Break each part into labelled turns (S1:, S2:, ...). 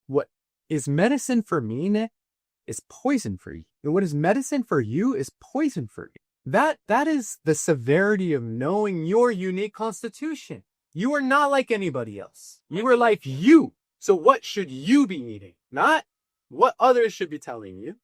S1: what is medicine for me, Nick, is poison for you. And what is medicine for you is poison for you. That is the severity of knowing your unique constitution. You are not like anybody else. You are like you. So what should you be eating? Not what others should be telling you,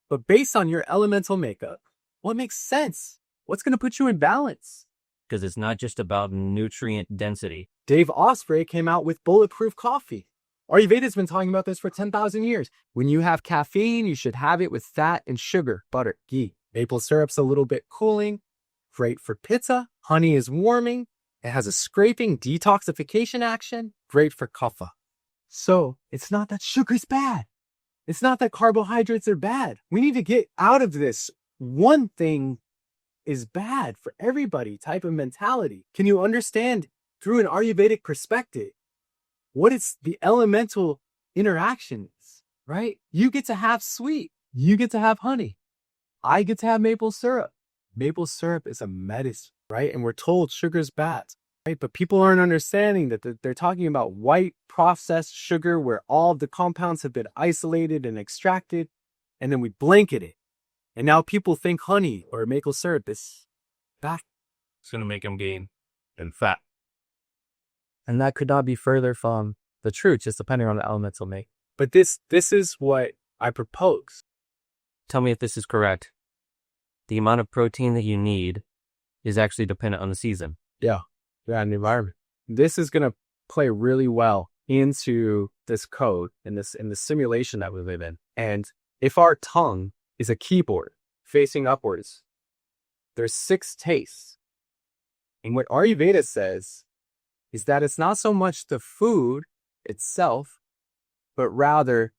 S1: but based on your elemental makeup, what makes sense? What's going to put you in balance?
S2: Because it's not just about nutrient density.
S1: Dave Osprey came out with bulletproof coffee. Ayurveda's been talking about this for 10,000 years. When you have caffeine, you should have it with fat and sugar, butter, ghee. Maple syrup's a little bit cooling, great for Pitta. Honey is warming. It has a scraping detoxification action, great for Kapha. So it's not that sugar's bad. It's not that carbohydrates are bad. We need to get out of this one thing is bad for everybody type of mentality. Can you understand through an Ayurvedic perspective what it's the elemental interactions, right? You get to have sweet. You get to have honey. I get to have maple syrup. Maple syrup is a medicine, right? And we're told sugar's bad, right? But people aren't understanding that they're talking about white processed sugar where all of the compounds have been isolated and extracted, and then we blanket it. And now people think honey or maple syrup is bad.
S2: It's going to make them gain in fat.
S1: And that could not be further from the truth, just depending on the elemental make. But this is what I propose.
S2: Tell me if this is correct. The amount of protein that you need is actually dependent on the season.
S1: Yeah, and the environment. This is going to play really well into this code and the simulation that we live in. And if our tongue is a keyboard facing upwards, there's 6 tastes. And what Ayurveda says is that it's not so much the food itself, but rather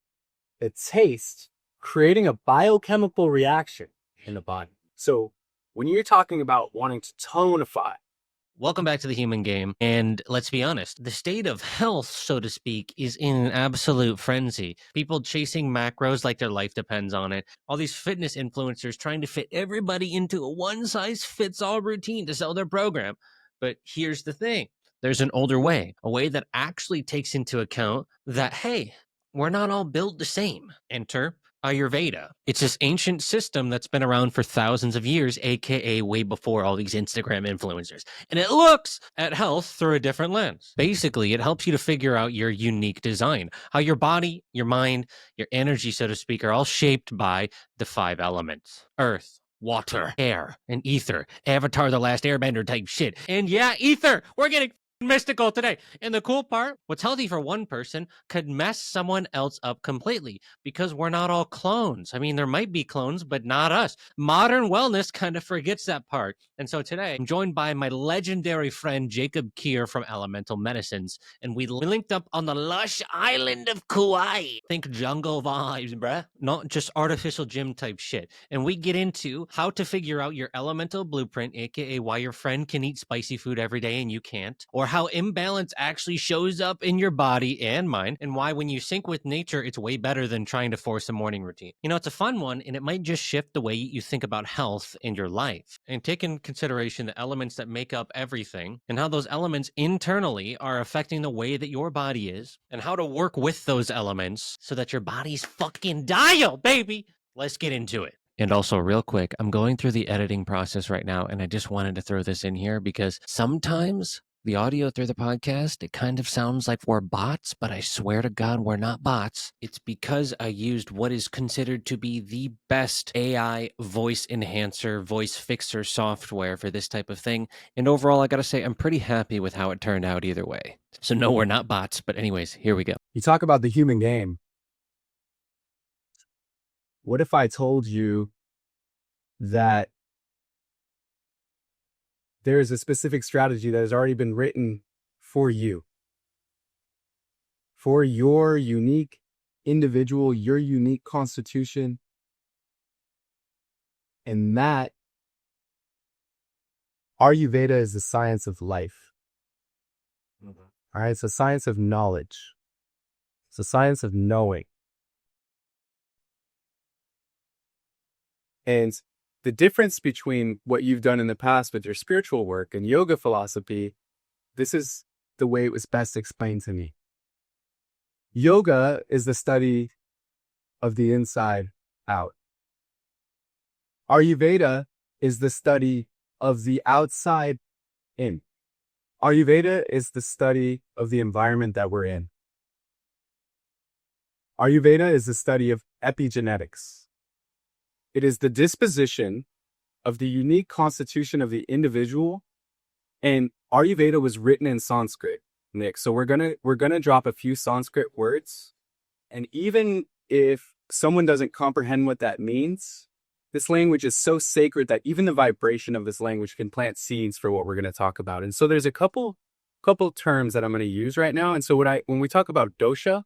S1: the taste creating a biochemical reaction in the body. So when you're talking about wanting to tonify,
S3: welcome back to the human game. And let's be honest, the state of health, so to speak, is in an absolute frenzy. People chasing macros like their life depends on it. All these fitness influencers trying to fit everybody into a one-size-fits-all routine to sell their program. But here's the thing. There's an older way, a way that actually takes into account that, hey, we're not all built the same. Enter Ayurveda. It's this ancient system that's been around for thousands of years, aka way before all these Instagram influencers. And it looks at health through a different lens. Basically, it helps you to figure out your unique design, how your body, your mind, your energy, so to speak, are all shaped by the 5 elements: earth, water, air, and ether. Avatar: The Last Airbender type shit. And yeah, ether! We're getting mystical today. And the cool part, what's healthy for one person could mess someone else up completely, because we're not all clones. I mean, there might be clones, but not us. Modern wellness kind of forgets that part. And so today I'm joined by my legendary friend Jacob Keir from Elemental Medicines, and we linked up on the lush island of Kauai. Think jungle vibes, bruh. Not just artificial gym type shit. And we get into how to figure out your elemental blueprint, aka why your friend can eat spicy food every day and you can't, or how imbalance actually shows up in your body and mind, and why when you sync with nature, it's way better than trying to force a morning routine. You know, it's a fun one, and it might just shift the way you think about health in your life. And take in consideration the elements that make up everything, and how those elements internally are affecting the way that your body is, and how to work with those elements so that your body's fucking dial, baby! Let's get into it. And also, real quick, I'm going through the editing process right now, and I just wanted to throw this in here because sometimes the audio through the podcast, it kind of sounds like we're bots, but I swear to God, we're not bots. It's because I used what is considered to be the best AI voice enhancer, voice fixer software for this type of thing. And overall, I gotta say, I'm pretty happy with how it turned out either way. So no, we're not bots, but anyways, here we go.
S1: you talk about the human game. What if I told you that there is a specific strategy that has already been written for you, for your unique individual, your unique constitution, and that Ayurveda is the science of life. All right, it's a science of knowledge. It's a science of knowing. And the difference between what you've done in the past with your spiritual work and yoga philosophy, this is the way it was best explained to me. Yoga is the study of the inside out. Ayurveda is the study of the outside in. Ayurveda is the study of the environment that we're in. Ayurveda is the study of epigenetics. It is the disposition of the unique constitution of the individual, and Ayurveda was written in Sanskrit, Nick. So we're gonna drop a few Sanskrit words, and even if someone doesn't comprehend what that means, this language is so sacred that even the vibration of this language can plant seeds for what we're going to talk about. And so there's a couple terms that I'm going to use right now. And so when we talk about dosha,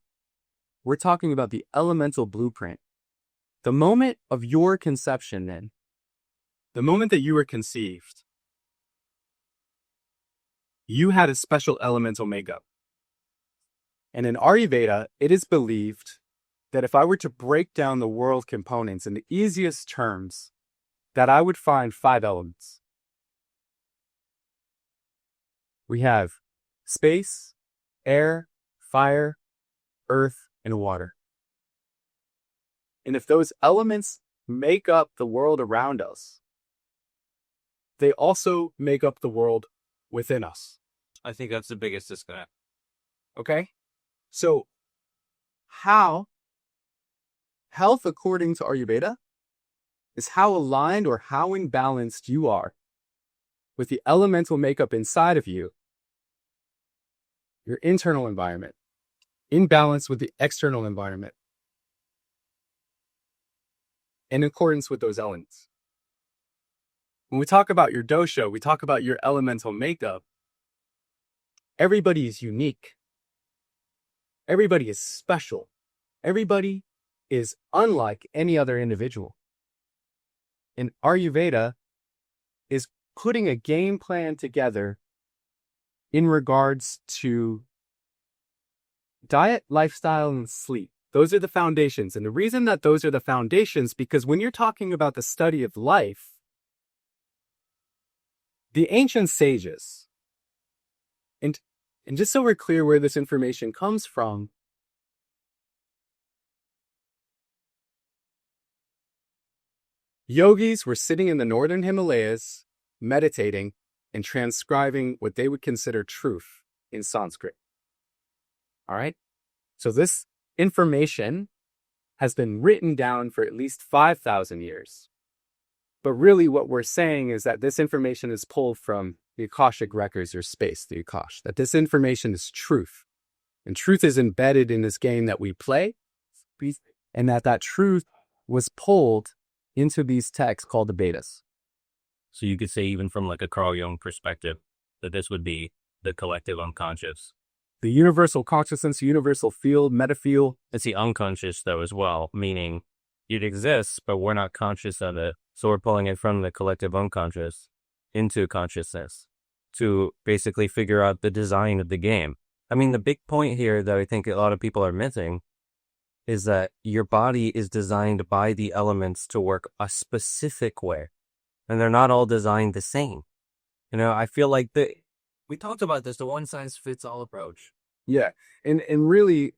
S1: we're talking about the elemental blueprint. The moment of your conception, then, the moment that you were conceived, you had a special elemental makeup. And in Ayurveda, it is believed that if I were to break down the world components in the easiest terms, that I would find 5 elements. We have space, air, fire, earth, and water. And if those elements make up the world around us, they also make up the world within us.
S2: I think that's the biggest disconnect.
S1: Okay? So, how health, according to Ayurveda, is how aligned or how imbalanced you are with the elemental makeup inside of you, your internal environment, in balance with the external environment, in accordance with those elements. When we talk about your dosha, we talk about your elemental makeup. Everybody is unique. Everybody is special. Everybody is unlike any other individual. And Ayurveda is putting a game plan together in regards to diet, lifestyle, and sleep. Those are the foundations. And the reason that those are the foundations, because when you're talking about the study of life, the ancient sages, and just so we're clear where this information comes from, yogis were sitting in the northern Himalayas, meditating and transcribing what they would consider truth in Sanskrit. All right? So this information has been written down for at least 5,000 years. But really what we're saying is that this information is pulled from the Akashic records or space, the Akash, that this information is truth. And truth is embedded in this game that we play, and that truth was pulled into these texts called the Vedas.
S2: So you could say, even from like a Carl Jung perspective, that this would be the collective unconscious.
S1: The universal consciousness, universal field, metafield.
S2: It's the unconscious, though, as well, meaning it exists, but we're not conscious of it. So we're pulling it from the collective unconscious into consciousness to basically figure out the design of the game. I mean, the big point here that I think a lot of people are missing is that your body is designed by the elements to work a specific way. And they're not all designed the same. You know, I feel like we talked about this, the one-size-fits-all approach.
S1: Yeah. And really,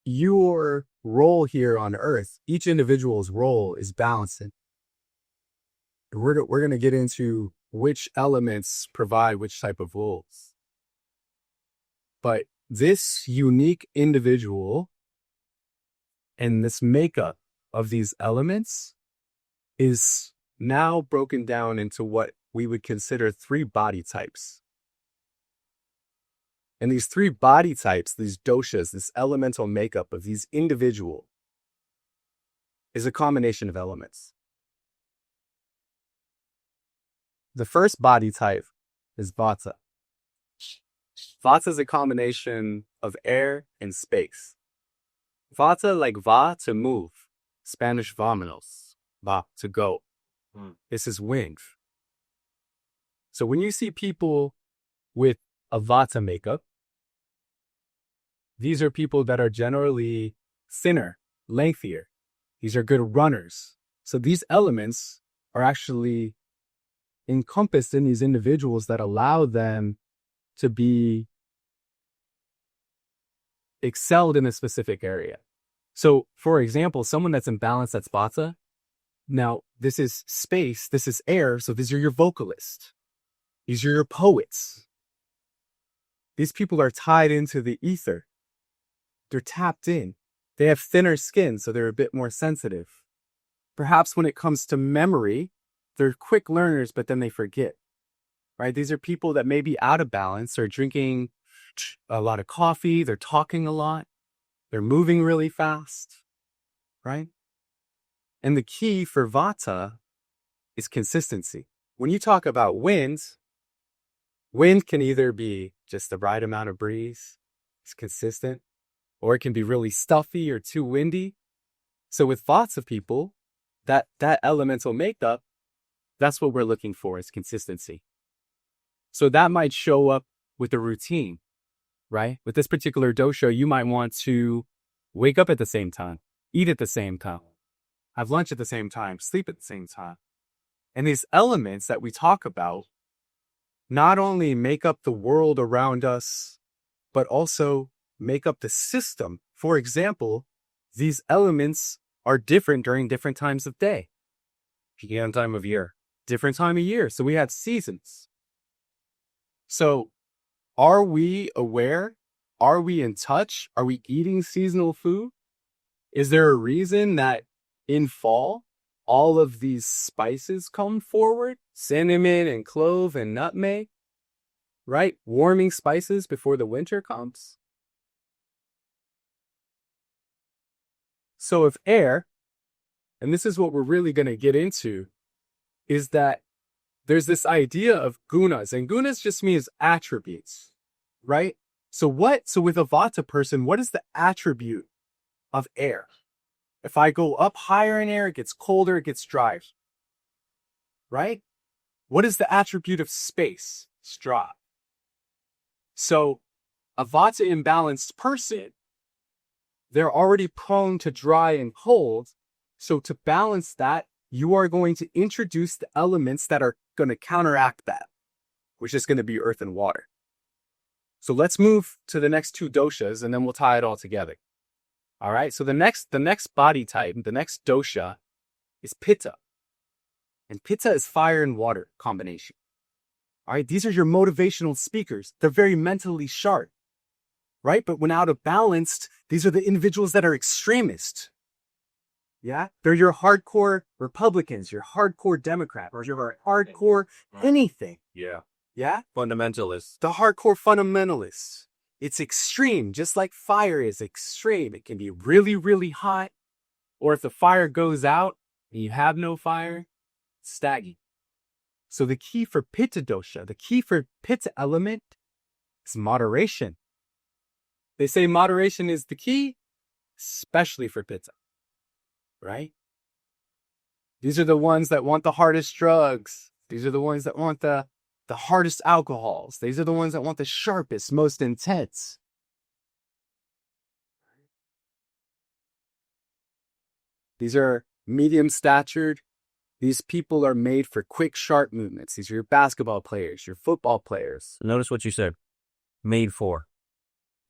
S1: your role here on Earth, each individual's role is balancing. We're going to get into which elements provide which type of roles. But this unique individual and this makeup of these elements is now broken down into what we would consider 3 body types. And these 3 body types, these doshas, this elemental makeup of these individual, is a combination of elements. The first body type is Vata. Vata is a combination of air and space. Vata, like va, to move. Spanish vámonos, va, to go. This is wings. So when you see people with a Vata makeup, these are people that are generally thinner, lengthier. These are good runners. So these elements are actually encompassed in these individuals that allow them to be excelled in a specific area. So, for example, someone that's imbalanced, that's Vata. Now, this is space, this is air, so these are your vocalists. These are your poets. These people are tied into the ether. They're tapped in. They have thinner skin, so they're a bit more sensitive. Perhaps when it comes to memory, they're quick learners, but then they forget, right? These are people that may be out of balance. They're drinking a lot of coffee. They're talking a lot. They're moving really fast, right? And the key for Vata is consistency. When you talk about wind can either be just the right amount of breeze, it's consistent, or it can be really stuffy or too windy. So with Vata people, that elemental makeup, that's what we're looking for, is consistency. So that might show up with a routine, right? With this particular dosha, you might want to wake up at the same time, eat at the same time, have lunch at the same time, sleep at the same time. And these elements that we talk about not only make up the world around us, but also make up the system. For example, these elements are different during different times of day.
S2: Different time of year.
S1: Different time of year. So we have seasons. So are we aware? Are we in touch? Are we eating seasonal food? Is there a reason that in fall, all of these spices come forward? Cinnamon and clove and nutmeg, right? Warming spices before the winter comes. So if air, and this is what we're really going to get into, is that there's this idea of gunas, and gunas just means attributes, right? So with a Vata person, what is the attribute of air? If I go up higher in air, it gets colder, it gets drier, right? What is the attribute of space? It's dry. So a Vata imbalanced person, they're already prone to dry and cold. So to balance that, you are going to introduce the elements that are going to counteract that, which is going to be earth and water. So let's move to the next two doshas, and then we'll tie it all together. All right. So the next body type, the next dosha is Pitta. And Pitta is fire and water combination. All right. These are your motivational speakers. They're very mentally sharp, right? But when out of balance, these are the individuals that are extremist. Yeah. They're your hardcore Republicans, your hardcore Democrat, or your hardcore anything.
S2: Yeah.
S1: Yeah.
S2: Fundamentalists.
S1: The hardcore fundamentalists. It's extreme, just like fire is extreme. It can be really, really hot. Or if the fire goes out and you have no fire, it's staggy. So the key for Pitta dosha, the key for Pitta element is moderation. They say moderation is the key, especially for Pitta, right? These are the ones that want the hardest drugs. These are the ones that want the hardest alcohols. These are the ones that want the sharpest, most intense. These are medium statured. These people are made for quick, sharp movements. These are your basketball players, your football players.
S2: Notice what you said. Made for.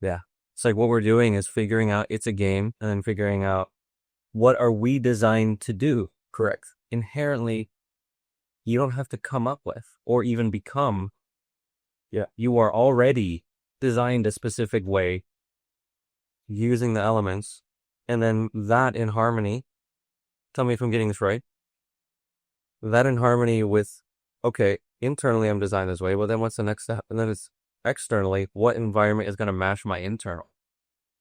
S2: Yeah. It's like what we're doing is figuring out it's a game and then figuring out what are we designed to do.
S1: Correct.
S2: Inherently, you don't have to come up with or even become.
S1: Yeah.
S2: You are already designed a specific way using the elements, and then that in harmony. Tell me if I'm getting this right. That in harmony with, okay, internally I'm designed this way, well then what's the next step? And then it's externally, what environment is going to match my internal?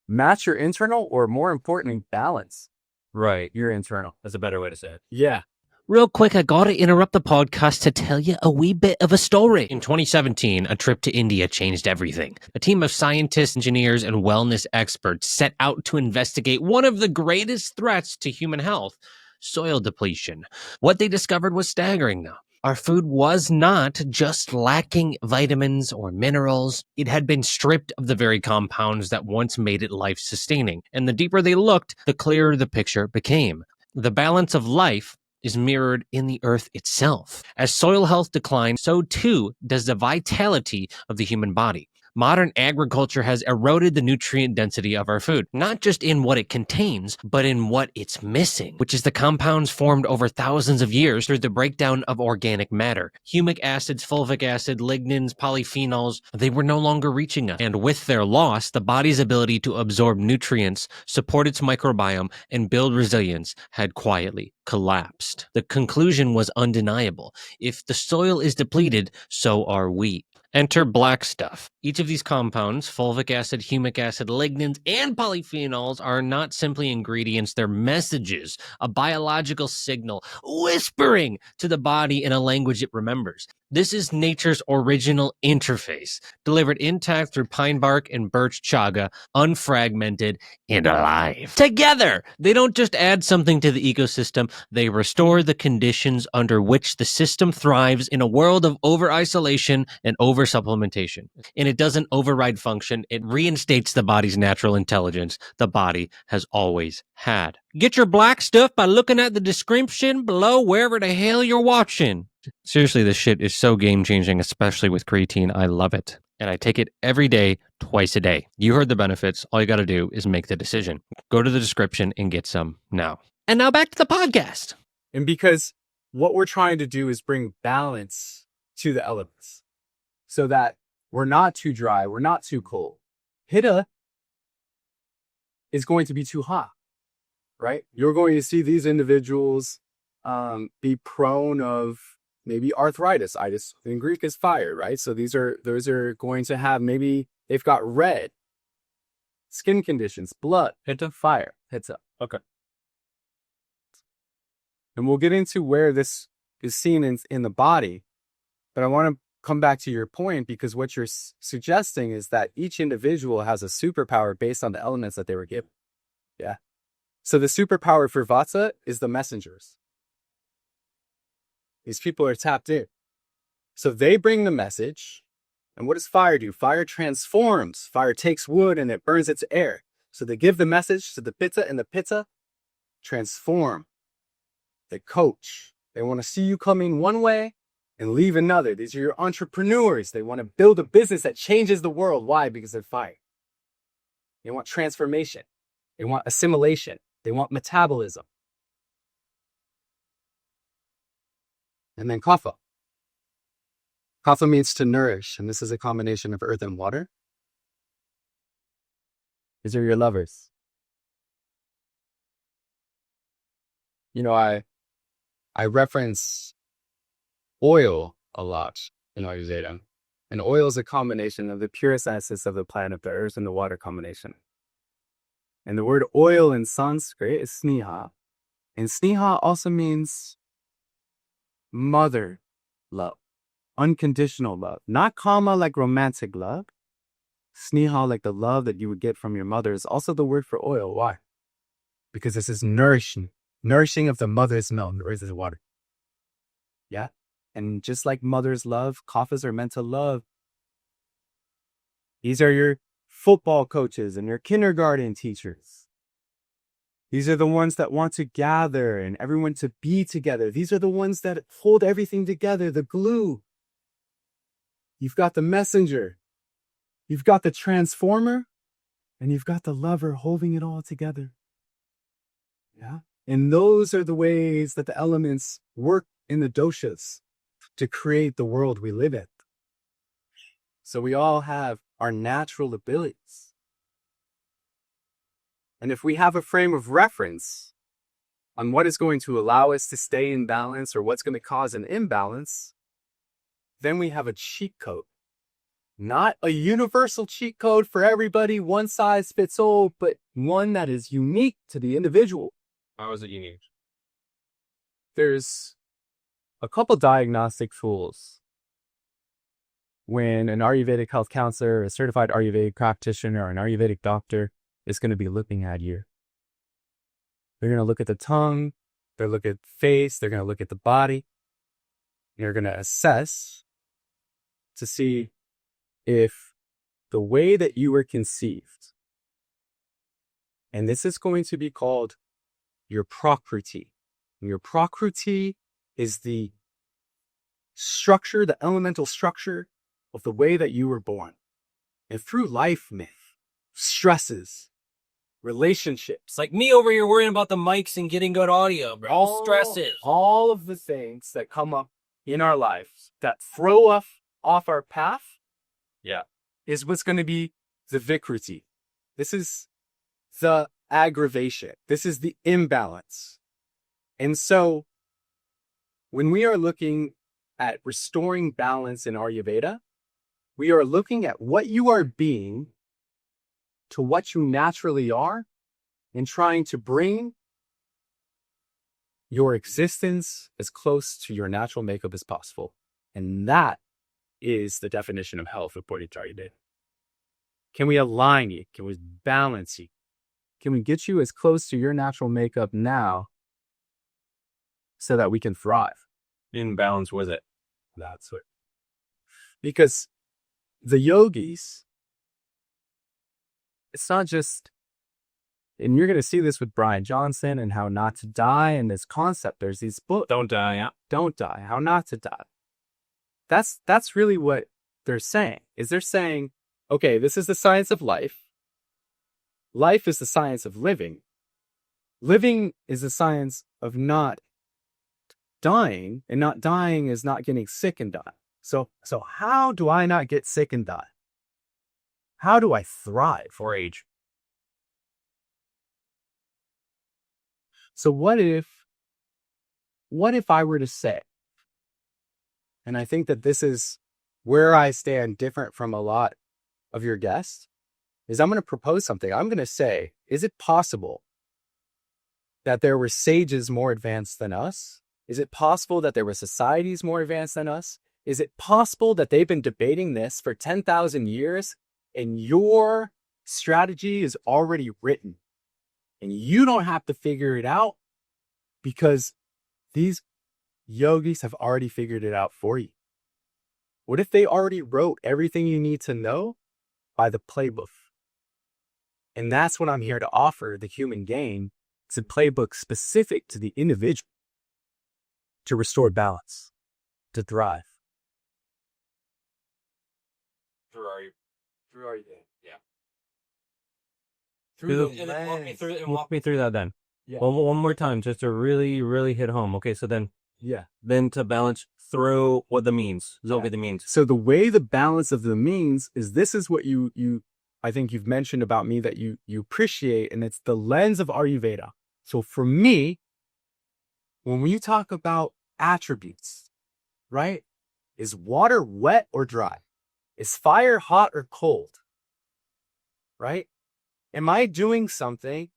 S1: Match your internal, or more importantly, balance.
S2: Right.
S1: Your internal.
S2: That's a better way to say it.
S1: Yeah.
S3: Real quick, I gotta interrupt the podcast to tell you a wee bit of a story. In 2017, a trip to India changed everything. A team of scientists, engineers, and wellness experts set out to investigate one of the greatest threats to human health, soil depletion. What they discovered was staggering, though. Our food was not just lacking vitamins or minerals. It had been stripped of the very compounds that once made it life-sustaining. And the deeper they looked, the clearer the picture became. The balance of life is mirrored in the earth itself. As soil health declines, so too does the vitality of the human body. Modern agriculture has eroded the nutrient density of our food, not just in what it contains, but in what it's missing, which is the compounds formed over thousands of years through the breakdown of organic matter. Humic acids, fulvic acid, lignins, polyphenols, they were no longer reaching us. And with their loss, the body's ability to absorb nutrients, support its microbiome, and build resilience had quietly collapsed. The conclusion was undeniable. If the soil is depleted, so are we. Enter black stuff. Each of these compounds, fulvic acid, humic acid, lignins, and polyphenols, are not simply ingredients, they're messages, a biological signal, whispering to the body in a language it remembers. This is nature's original interface, delivered intact through pine bark and birch chaga, unfragmented and alive. Together, they don't just add something to the ecosystem, they restore the conditions under which the system thrives in a world of over-isolation and over-supplementation. And it doesn't override function, it reinstates the body's natural intelligence the body has always had. Get your black stuff by looking at the description below wherever the hell you're watching. Seriously, this shit is so game-changing, especially with creatine. I love it. And I take it every day, twice a day. You heard the benefits. All you got to do is make the decision. Go to the description and get some now. And now back to the podcast.
S1: And because what we're trying to do is bring balance to the elements so that we're not too dry, we're not too cold. Pitta is going to be too hot, right? You're going to see these individuals be prone of maybe arthritis. Itis in Greek is fire, right? So those are going to have, maybe they've got red skin conditions, blood, Pitta, fire, Pitta. Okay. And we'll get into where this is seen in the body, but I want to come back to your point, because what you're suggesting is that each individual has a superpower based on the elements that they were given. Yeah. So the superpower for Vata is the messengers. These people are tapped in. So they bring the message. And what does fire do? Fire transforms. Fire takes wood and it burns it to air. So they give the message to the Pitta, and the Pitta transform. They coach. They want to see you coming one way and leave another. These are your entrepreneurs. They want to build a business that changes the world. Why? Because they're fire. They want transformation. They want assimilation. They want metabolism. And then Kapha. Kapha means to nourish, and this is a combination of earth and water. These are your lovers. You know, I reference oil a lot in Ayurveda. And oil is a combination of the purest essence of the planet, the earth and the water combination. And the word oil in Sanskrit is sneha. And sneha also means mother love, unconditional love. Not kama like romantic love. Sneha like the love that you would get from your mother is also the word for oil. Why? Because this is nourishing of the mother's milk, the earth is water. Yeah? And just like mother's love, kaphas are meant to love. These are your football coaches and your kindergarten teachers. These are the ones that want to gather and everyone to be together. These are the ones that hold everything together, the glue. You've got the messenger. You've got the transformer. And you've got the lover holding it all together. Yeah? And those are the ways that the elements work in the doshas to create the world we live in. So we all have our natural abilities. And if we have a frame of reference on what is going to allow us to stay in balance or what's going to cause an imbalance, then we have a cheat code. Not a universal cheat code for everybody, one size fits all, but one that is unique to the individual.
S2: How is it unique?
S1: There's a couple diagnostic tools when an Ayurvedic health counselor, a certified Ayurvedic practitioner, or an Ayurvedic doctor is going to be looking at you. They're going to look at the tongue, they're going to look at the face, they're going to look at the body. They're going to assess to see if the way that you were conceived, and this is going to be called your prakriti. Your prakriti is the structure, the elemental structure of the way that you were born. And through life, man, stresses, relationships,
S2: Like me over here worrying about the mics and getting good audio, bro. All stresses.
S1: all of the things that come up in our lives that throw us off our path,
S2: Yeah.
S1: is what's going to be the vikruti. This is the aggravation. This is the imbalance. And so when we are looking at restoring balance in Ayurveda, we are looking at what you are being to what you naturally are and trying to bring your existence as close to your natural makeup as possible. And that is the definition of health according to Ayurveda. Can we align you? Can we balance you? Can we get you as close to your natural makeup now so that we can thrive?
S2: In balance with it.
S1: That's it. Because the yogis, it's not just, and you're going to see this with Brian Johnson and how not to die and this concept. There's these books.
S2: Don't die, yeah.
S1: Don't die. How not to die. That's really what they're saying. Is they're saying, okay, this is the science of life. Life is the science of living. Living is the science of not dying, and not dying is not getting sick and die. So how do I not get sick and die? How do I thrive?
S2: For age.
S1: So what if I were to say, and I think that this is where I stand different from a lot of your guests, is I'm going to propose something. I'm going to say, is it possible that there were sages more advanced than us? Is it possible that there were societies more advanced than us? Is it possible that they've been debating this for 10,000 years and your strategy is already written and you don't have to figure it out because these yogis have already figured it out for you? What if they already wrote everything you need to know by the playbook? And that's what I'm here to offer, the human game. It's a playbook specific to the individual to restore balance, to thrive.
S2: Through our yeah. Walk me through that then.
S1: Yeah.
S2: Well, one more time, just to really, really hit home. Okay, so then
S1: Yeah.
S2: then to balance through what the means. Zoga the means.
S1: So the way the balance of the means is, this is what you I think you've mentioned about me that you appreciate, and it's the lens of Ayurveda. So for me, when we talk about attributes, right? Is water wet or dry? Is fire hot or cold? Right? Am I doing something?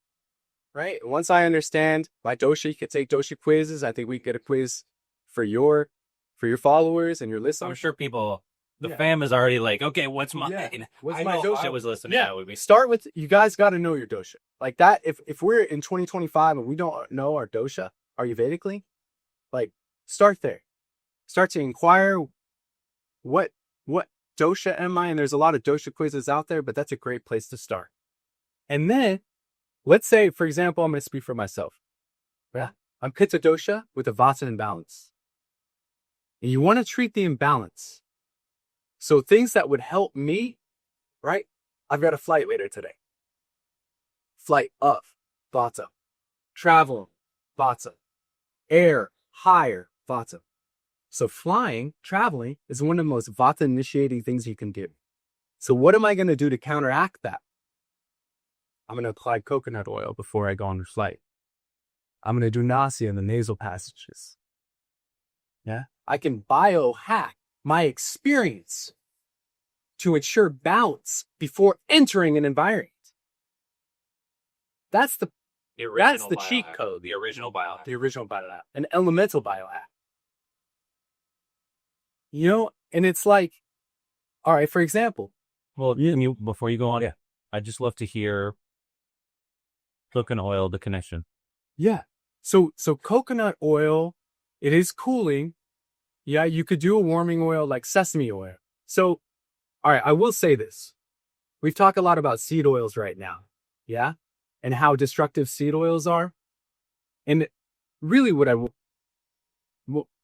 S1: Right? Once I understand my dosha, you could take dosha quizzes. I think we get a quiz for your followers and your listeners.
S2: I'm sure people, the
S1: Yeah.
S2: fam is already like, okay, what's mine?
S1: Yeah. What's
S2: I
S1: my
S2: know
S1: dosha?
S2: I was listening.
S1: Yeah.
S2: That would be
S1: Start with, you guys got to know your dosha. Like that, if we're in 2025 and we don't know our dosha, Ayurvedically, like start there. Start to inquire what dosha am I? And there's a lot of dosha quizzes out there, but that's a great place to start. And then let's say, for example, I'm going to speak for myself. Yeah. I'm Pitta dosha with a Vata imbalance. And you want to treat the imbalance. So things that would help me, right? I've got a flight later today. Flight of Vata. Travel, Vata. Air, higher, Vata. So flying, traveling is one of the most Vata initiating things you can do. So what am I going to do to counteract that? I'm going to apply coconut oil before I go on the flight. I'm going to do nausea in the nasal passages. Yeah. I can biohack my experience to ensure balance before entering an environment. That's the cheat code.
S2: The original biohack.
S1: The original biohack. An elemental biohack. You know, and it's like, all right, for example.
S2: Well, before you go on, I'd just love to hear coconut oil, the connection.
S1: Yeah. So coconut oil, it is cooling. Yeah, you could do a warming oil like sesame oil. So, all right, I will say this. We've talked a lot about seed oils right now. Yeah. And how destructive seed oils are. And really what I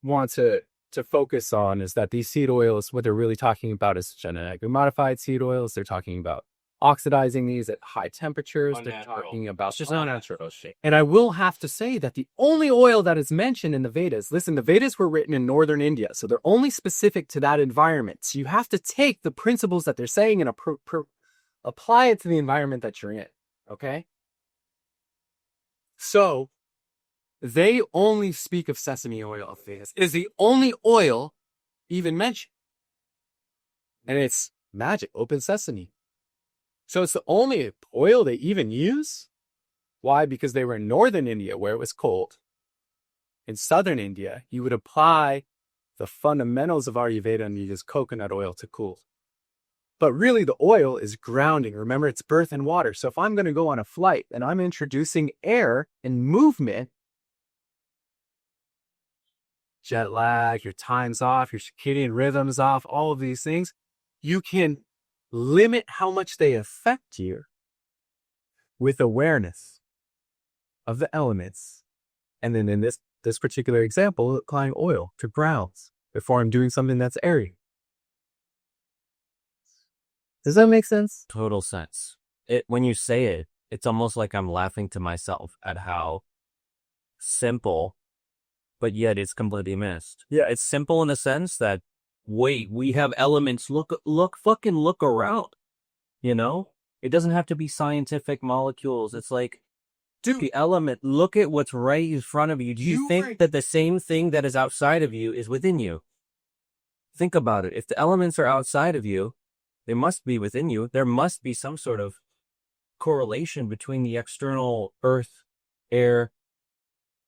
S1: want to to focus on is that these seed oils, what they're really talking about is genetically modified seed oils. They're talking about oxidizing these at high temperatures. They're talking about
S2: It's just unnatural shit.
S1: and I will have to say that the only oil that is mentioned in the Vedas, listen, the Vedas were written in northern India, so they're only specific to that environment. So you have to take the principles that they're saying and apply it to the environment that you're in, okay? So they only speak of sesame oil of Vedas. It is the only oil even mentioned. And it's magic, open sesame. So it's the only oil they even use. Why? Because they were in northern India where it was cold. In southern India, you would apply the fundamentals of Ayurveda and you use coconut oil to cool. But really the oil is grounding. Remember, it's earth and water. So if I'm going to go on a flight and I'm introducing air and movement, jet lag, your time's off, your circadian rhythm's off, all of these things, you can limit how much they affect you with awareness of the elements. And then in this particular example, applying oil to grounds before I'm doing something that's airy. Does that make sense?
S2: Total sense. When you say it, it's almost like I'm laughing to myself at how simple, but yet it's completely missed.
S1: Yeah.
S2: It's simple in the sense that, wait, we have elements. Fucking look around. You know? It doesn't have to be scientific molecules. It's like, dude, the element, look at what's right in front of you. Do you think that the same thing that is outside of you is within you? Think about it. If the elements are outside of you, they must be within you. There must be some sort of correlation between the external earth, air,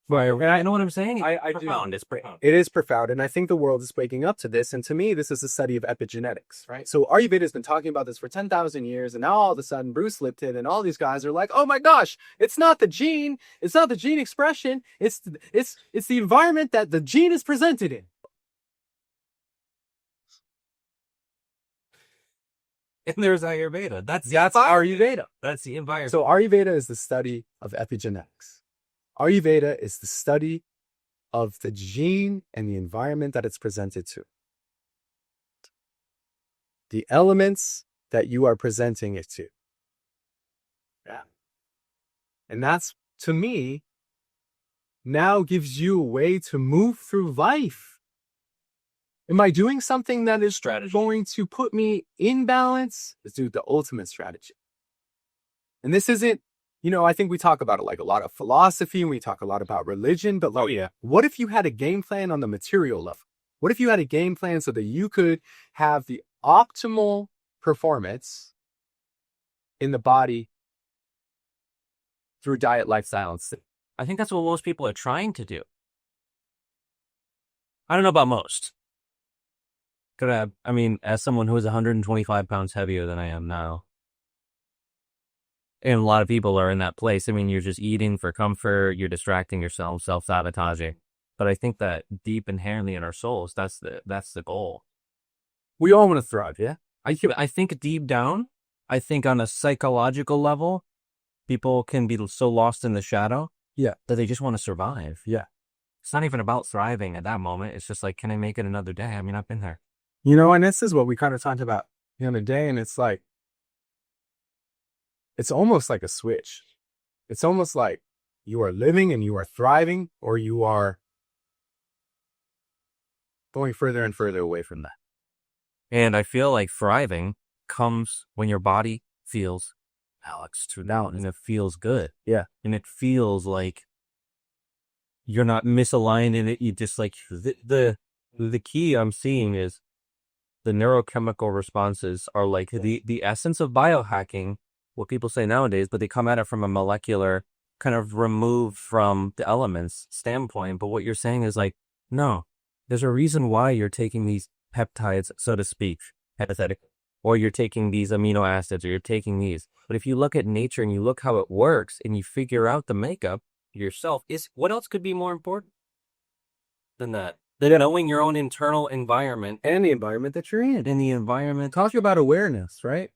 S2: fire. And I know what I'm saying.
S1: I do.
S2: Profound. It's profound.
S1: It is profound. And I think the world is waking up to this. And to me, this is a study of epigenetics, right? So Ayurveda has been talking about this for 10,000 years. And now all of a sudden, Bruce Lipton and all these guys are like, oh my gosh, it's not the gene. It's not the gene expression. It's the environment that the gene is presented in.
S2: And there's Ayurveda. That's
S1: Ayurveda.
S2: That's the environment.
S1: So Ayurveda is the study of epigenetics. Ayurveda is the study of the gene and the environment that it's presented to. The elements that you are presenting it to. Yeah. And that's, to me, now gives you a way to move through life. Am I doing something that is going to put me in balance? Let's do the ultimate strategy. And this isn't, I think we talk about it like a lot of philosophy and we talk a lot about religion, but what if you had a game plan on the material level? What if you had a game plan so that you could have the optimal performance in the body through diet, lifestyle, and sleep?
S2: I think that's what most people are trying to do. I don't know about most. As someone who is 125 pounds heavier than I am now, and a lot of people are in that place. You're just eating for comfort, you're distracting yourself, self-sabotaging. But I think that deep inherently in our souls, that's the goal.
S1: We all want to thrive, yeah?
S2: I think deep down, I think on a psychological level, people can be so lost in the shadow that they just want to survive.
S1: Yeah.
S2: It's not even about thriving at that moment. It's just like, can I make it another day? I've been there.
S1: And this is what we kind of talked about the other day, and it's like, it's almost like a switch. It's almost like you are living and you are thriving, or you are going further and further away from that.
S2: And I feel like thriving comes when your body feels balanced out and it feels good.
S1: Yeah.
S2: And it feels like you're not misaligned in it. You just like the key I'm seeing is the neurochemical responses are like the essence of biohacking, what people say nowadays, but they come at it from a molecular kind of removed from the elements standpoint. But what you're saying is like, no, there's a reason why you're taking these peptides, so to speak, hypothetically, or you're taking these amino acids, or you're taking these. But if you look at nature and you look how it works and you figure out the makeup yourself, what else could be more important than that? Than knowing your own internal environment.
S1: And the environment that you're in.
S2: And the environment.
S1: Talk about awareness, right?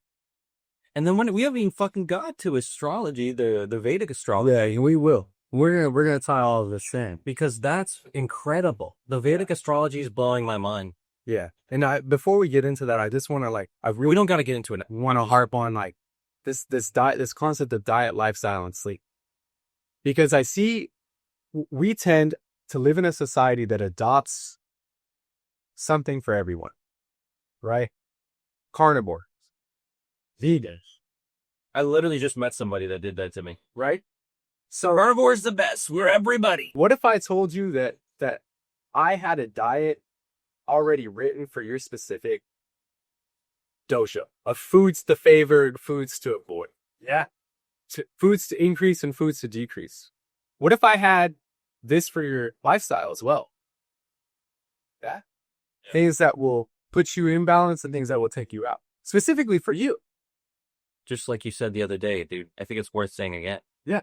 S2: And then when we haven't even fucking got to astrology, the Vedic astrology.
S1: Yeah, we will.
S2: we're gonna tie all of this in because that's incredible. The Vedic astrology is blowing my mind.
S1: Yeah. And before we get into that, I just want to
S2: We don't got to get into it.
S1: want to harp on this diet, this concept of diet, lifestyle, and sleep. Because I see we tend to live in a society that adopts something for everyone, right? Carnivore, vegan,
S2: I literally just met somebody that did that to me.
S1: right? So
S2: Carnivore's the best. We're everybody.
S1: what if I told you that I had a diet already written for your specific dosha of foods to favor and foods to avoid? Yeah. Foods to increase and foods to decrease. What if I had this for your lifestyle as well? Yeah. Things that will put you in balance and things that will take you out. Specifically for you.
S2: Just like you said the other day, dude. I think it's worth saying again.
S1: Yeah.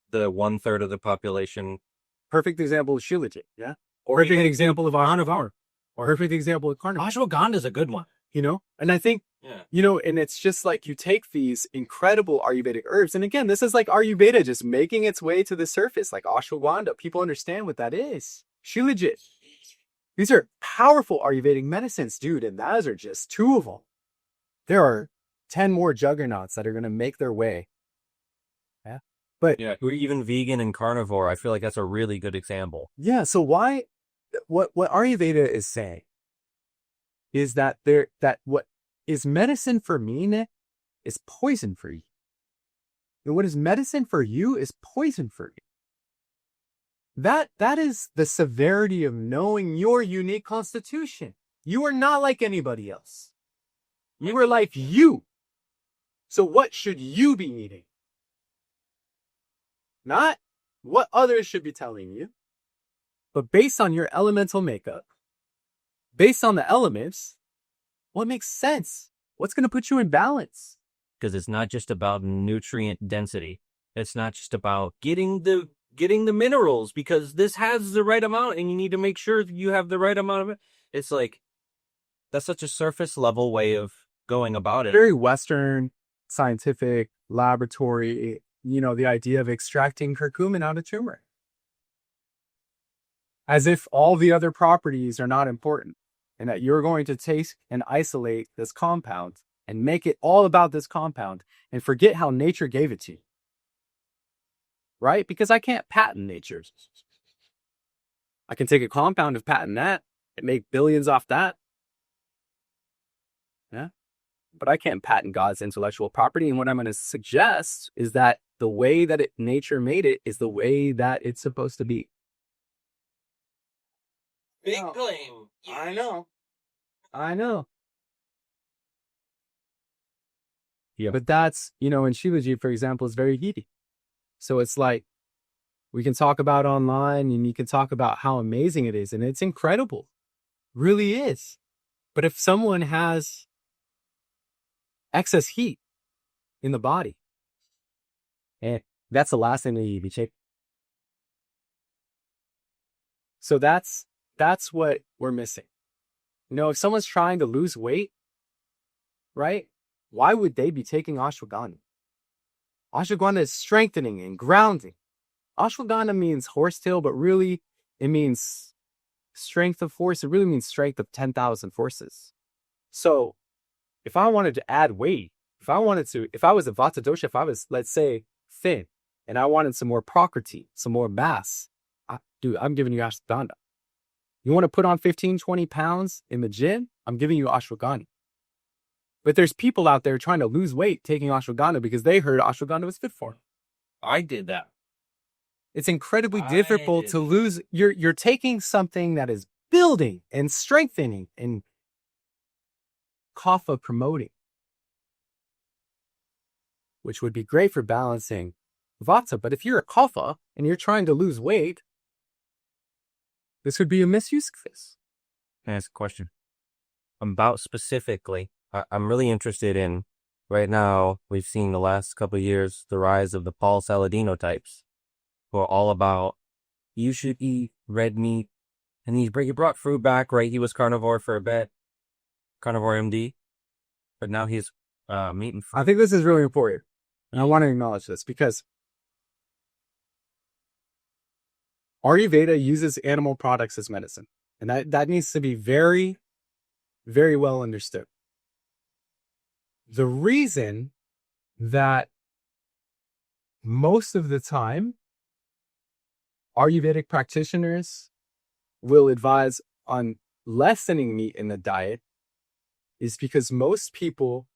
S2: The 1/3 of the population.
S1: Perfect example of Shilajit. Yeah.
S2: Or
S1: Perfect example of Carnivore. Or perfect example of carnivore.
S2: ashwagandha is a good one.
S1: You know? And I think, and it's just like you take these incredible Ayurvedic herbs. And again, this is like Ayurveda just making its way to the surface, like ashwagandha. People understand what that is. Shilajit. These are powerful Ayurvedic medicines, dude. And those are just 2 of them. There are 10 more juggernauts that are going to make their way. Yeah. But
S2: We're even vegan and carnivore. I feel like that's a really good example.
S1: yeah, so what Ayurveda is saying is that what is medicine for me, Nick, is poison for you. And what is medicine for you is poison for you. That is the severity of knowing your unique constitution. You are not like anybody else. You are like you. So what should you be eating? Not what others should be telling you, but based on your elemental makeup, based on the elements, what makes sense? What's going to put you in balance?
S2: Because it's not just about nutrient density. It's not just about getting the minerals because this has the right amount and you need to make sure you have the right amount of it. It's like, that's such a surface level way of going about it.
S1: Very Western, scientific, laboratory, the idea of extracting curcumin out of turmeric. As if all the other properties are not important and that you're going to take and isolate this compound and make it all about this compound and forget how nature gave it to you. Right? Because I can't patent nature. I can take a compound and patent that and make billions off that. Yeah. But I can't patent God's intellectual property. And what I'm going to suggest is that the way that nature made it is the way that it's supposed to be.
S2: Big claim.
S1: I know.
S2: Yeah.
S1: But that's, in Shivaji, for example, is very heaty. So it's like, we can talk about online and you can talk about how amazing it is. And it's incredible. Really is. But if someone has excess heat in the body, that's the last thing that you be checked. So that's what we're missing. If someone's trying to lose weight, right? Why would they be taking ashwagandha? Ashwagandha is strengthening and grounding. Ashwagandha means horsetail, but really it means strength of force. It really means strength of 10,000 forces. So if I wanted to add weight, if I was a Vata dosha, if I was, let's say, thin, and I wanted some more prakriti, some more mass, I'm giving you ashwagandha. You want to put on 15, 20 pounds in the gym? I'm giving you ashwagandha. But there's people out there trying to lose weight taking ashwagandha because they heard ashwagandha was fit for them.
S2: I did that.
S1: It's incredibly difficult to lose. You're taking something that is building and strengthening and Kapha promoting, which would be great for balancing Vata. But if you're a Kapha and you're trying to lose weight, this would be a misuse of this.
S2: Can I ask a question? About specifically, I'm really interested in, right now, we've seen the last couple of years, the rise of the Paul Saladino types, who are all about, you should eat red meat. And he brought fruit back, right? He was carnivore for a bit, carnivore MD, but now he's meat and fruit.
S1: I think this is really important. And I want to acknowledge this because Ayurveda uses animal products as medicine. And that needs to be very, very well understood. The reason that most of the time Ayurvedic practitioners will advise on lessening meat in the diet is because most people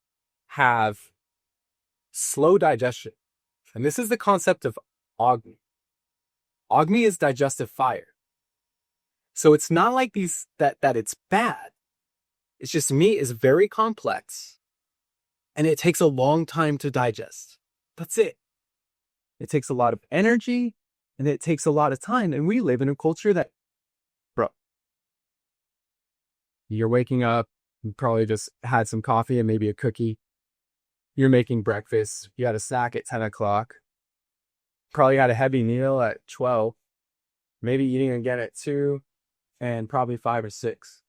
S1: have slow digestion. And this is the concept of Agni. Agni is digestive fire. So it's not like that it's bad. It's just meat is very complex and it takes a long time to digest. That's it. It takes a lot of energy and it takes a lot of time. And we live in a culture that, bro, you're waking up, you probably just had some coffee and maybe a cookie. You're making breakfast. You had a snack at 10 o'clock. Probably had a heavy meal at 12. Maybe eating again at 2 and probably 5 or 6.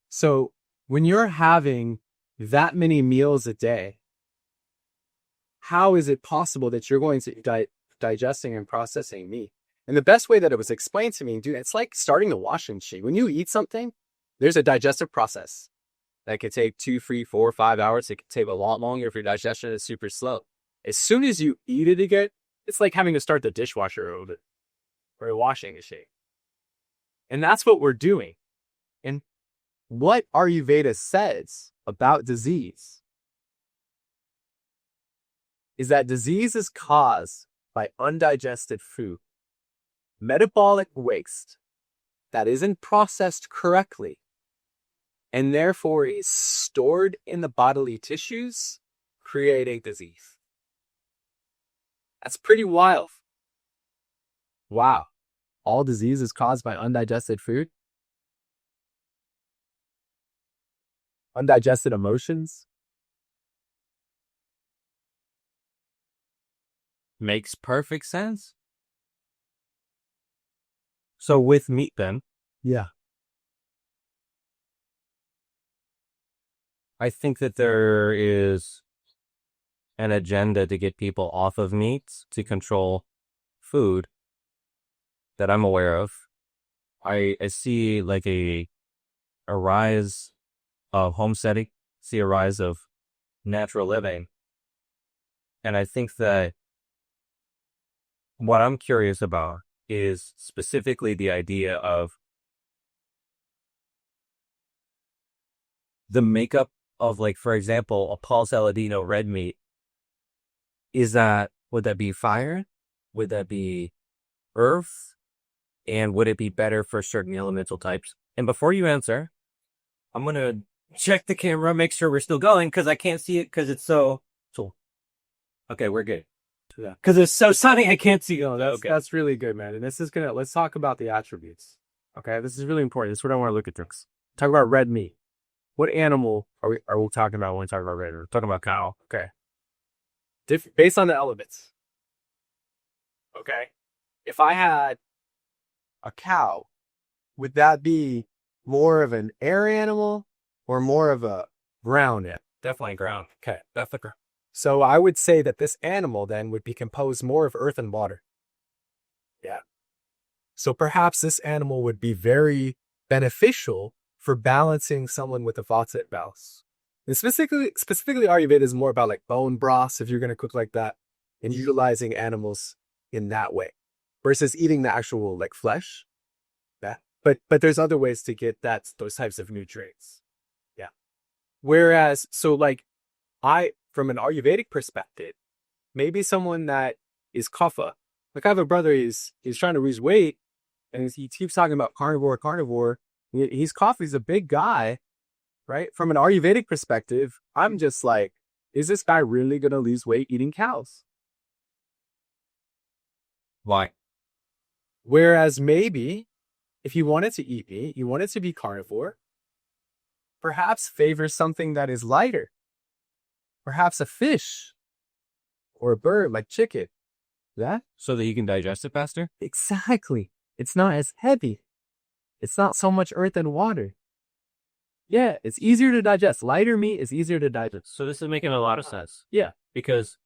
S1: So when you're having that many meals a day, how is it possible that you're going to digesting and processing meat? And the best way that it was explained to me, dude, it's like starting the washing machine. When you eat something, there's a digestive process that could take 2, 3, 4, 5 hours. It could take a lot longer if your digestion is super slow. As soon as you eat it again, it's like having to start the dishwasher over or a washing machine. And that's what we're doing. And what Ayurveda says about disease is that disease is caused by undigested food, metabolic waste that isn't processed correctly, and therefore is stored in the bodily tissues, creating disease. That's pretty wild. Wow. All disease is caused by undigested food? Undigested emotions?
S2: Makes perfect sense. So with meat then,
S1: Yeah.
S2: I think that there is an agenda to get people off of meats to control food that I'm aware of. I see like a rise of homesteading, see a rise of natural living. And I think that what I'm curious about is specifically the idea of the makeup of, like, for example, a Paul Saladino red meat. Would that be fire? Would that be earth? And would it be better for certain elemental types? And before you answer, I'm going to check the camera, make sure we're still going, because I can't see it because it's so. Okay, we're good. Because it's so sunny, I can't see. Oh,
S1: That's really good, man. And let's talk about the attributes. Okay, this is really important. This is what I want to look at. Talk about red meat. What animal are we talking about when we talk about red? We're talking about cow. Okay. Based on the elements. Okay. If I had a cow, would that be more of an air animal or more of a ground animal?
S2: Definitely ground.
S1: Okay.
S2: Definitely ground.
S1: So I would say that this animal then would be composed more of earth and water. Yeah. So perhaps this animal would be very beneficial for balancing someone with a Vata imbalance. And specifically Ayurveda is more about like bone broths if you're going to cook like that and utilizing animals in that way versus eating the actual like flesh. Yeah. But there's other ways to get those types of nutrients. Yeah. Whereas, so like from an Ayurvedic perspective, maybe someone that is Kapha, like I have a brother, he's trying to lose weight and he keeps talking about carnivore. He's Kapha, he's a big guy, right? From an Ayurvedic perspective, I'm just like, is this guy really going to lose weight eating cows?
S2: Why?
S1: Whereas maybe if you wanted to eat meat, you wanted to be carnivore, perhaps favor something that is lighter. Perhaps a fish or a bird like chicken. That?
S2: So that you can digest it faster?
S1: Exactly. It's not as heavy. It's not so much earth and water. Yeah, it's easier to digest. Lighter meat is easier to digest.
S2: So this is making a lot of sense.
S1: Yeah.
S2: Because,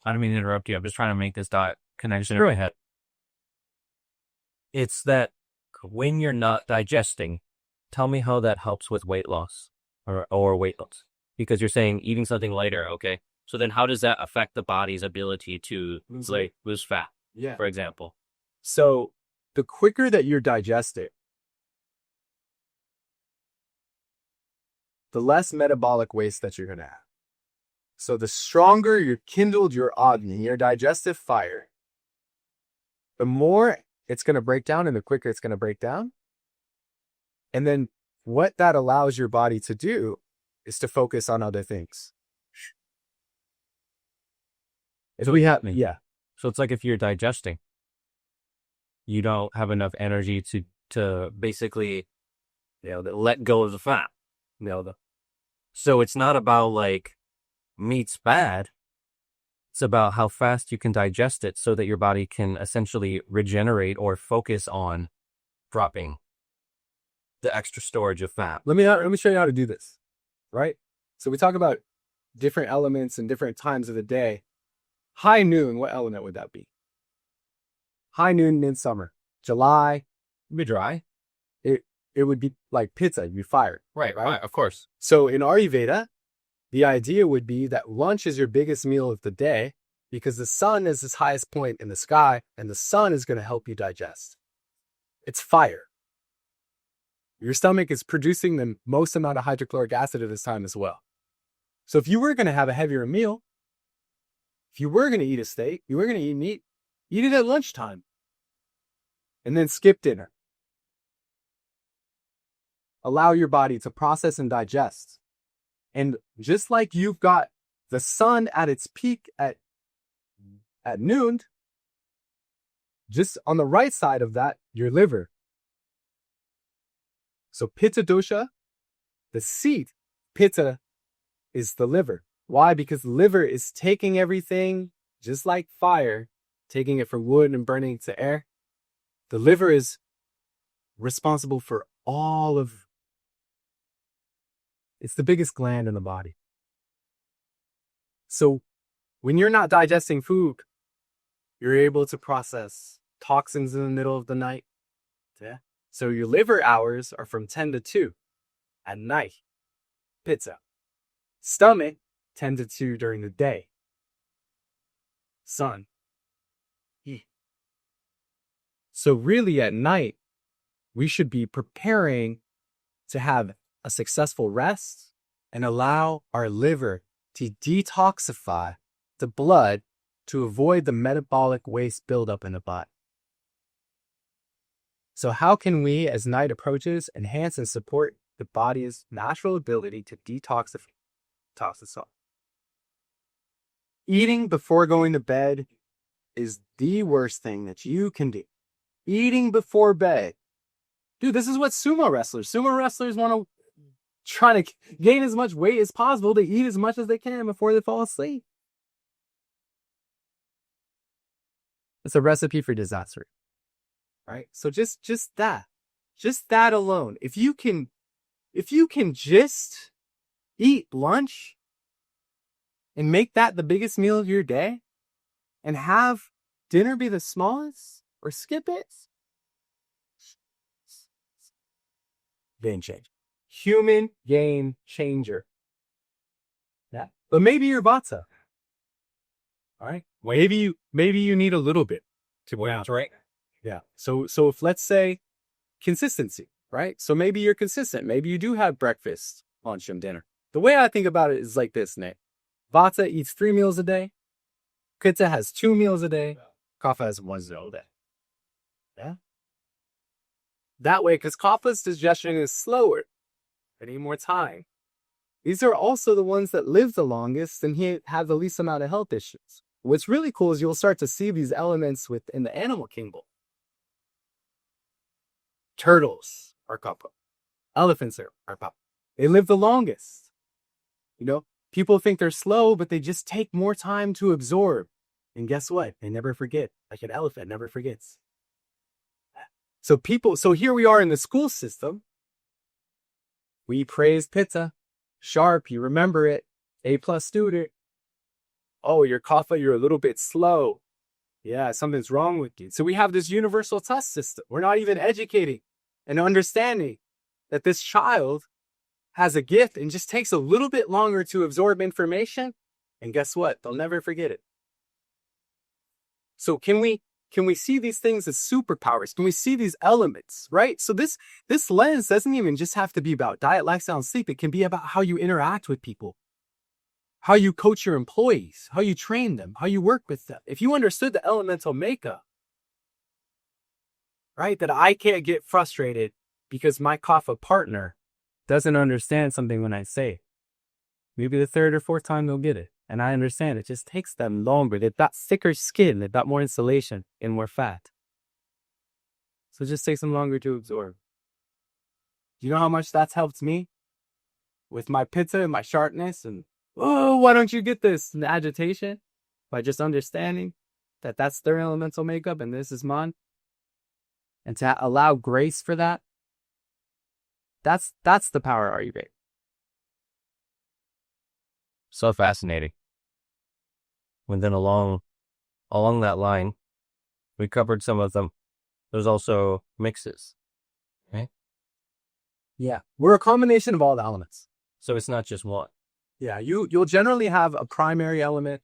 S2: I don't mean to interrupt you, I'm just trying to make this dot connection in
S1: Sure.
S2: my head. It's that when you're not digesting, tell me how that helps with weight loss or weight loss. Because you're saying eating something lighter, okay? So then how does that affect the body's ability to lose fat,
S1: Yeah.
S2: for example?
S1: So the quicker that you're digesting, the less metabolic waste that you're going to have. So the stronger you kindled your Agni, your digestive fire, the more it's going to break down and the quicker it's going to break down. And then what that allows your body to do is to focus on other things. If we have, yeah.
S2: So it's like if you're digesting, you don't have enough energy to basically, let go of the fat. So it's not about like meat's bad. It's about how fast you can digest it so that your body can essentially regenerate or focus on dropping the extra storage of fat.
S1: Let me show you how to do this, right? So we talk about different elements and different times of the day. High noon, what element would that be? High noon, midsummer, July.
S2: It'd be dry.
S1: It would be like Pitta, you'd be fired.
S2: Right, of course.
S1: So in Ayurveda, the idea would be that lunch is your biggest meal of the day because the sun is its highest point in the sky and the sun is going to help you digest. It's fire. Your stomach is producing the most amount of hydrochloric acid at this time as well. So if you were going to have a heavier meal, if you were going to eat a steak, you were going to eat meat, eat it at lunchtime and then skip dinner. Allow your body to process and digest. And just like you've got the sun at its peak at noon, just on the right side of that, your liver. So Pitta dosha, the seat, Pitta is the liver. Why? Because the liver is taking everything, just like fire, taking it from wood and burning it to air. The liver is responsible for all of. It's the biggest gland in the body. So when you're not digesting food, you're able to process toxins in the middle of the night. Yeah. So your liver hours are from 10 to 2 at night. Pitta. Stomach, 10 to 2 during the day. Sun. So really at night, we should be preparing to have a successful rest and allow our liver to detoxify the blood to avoid the metabolic waste buildup in the body. So how can we, as night approaches, enhance and support the body's natural ability to detoxify? Eating before going to bed is the worst thing that you can do. Eating before bed. Dude, this is what sumo wrestlers want to try to gain as much weight as possible to eat as much as they can before they fall asleep. It's a recipe for disaster. Right? So just that alone. If you can just eat lunch and make that the biggest meal of your day and have dinner be the smallest or skip it, game changer. Human game changer. Yeah. But maybe you're Vata. All right. Maybe you need a little bit to bounce, right? Yeah. So if let's say consistency, right? So maybe you're consistent. Maybe you do have breakfast, lunch, and dinner. The way I think about it is like this, Nate. Vata eats 3 meals a day. Pitta has 2 meals a day. Kapha has 1 meal a day. Yeah. That way, because Kapha's digestion is slower. They need more time. These are also the ones that live the longest and have the least amount of health issues. What's really cool is you'll start to see these elements within the animal kingdom. Turtles are Kapha. Elephants are Kapha. They live the longest. People think they're slow, but they just take more time to absorb. And guess what? They never forget. Like an elephant never forgets. So here we are in the school system. We praise Pitta. Sharp, you remember it. A+ student. Oh, you're Kapha, you're a little bit slow. Yeah, something's wrong with you. So we have this universal test system. We're not even educating and understanding that this child has a gift and just takes a little bit longer to absorb information. And guess what? They'll never forget it. So can we see these things as superpowers? Can we see these elements, right? So this lens doesn't even just have to be about diet, lifestyle, and sleep. It can be about how you interact with people, how you coach your employees, how you train them, how you work with them. If you understood the elemental makeup, right, that I can't get frustrated because my Kapha partner doesn't understand something when I say, maybe the third or fourth time they'll get it. And I understand it just takes them longer. They've got thicker skin. They've got more insulation and more fat. So it just takes them longer to absorb. Do you know how much that's helped me with my Pitta and my sharpness? And, oh, why don't you get this? And the agitation by just understanding that that's their elemental makeup and this is mine. And to allow grace for that. That's the power of Ayurveda.
S2: So fascinating. And then along that line, we covered some of them. There's also mixes, right?
S1: Yeah, we're a combination of all the elements.
S2: So it's not just one.
S1: Yeah, you'll generally have a primary element.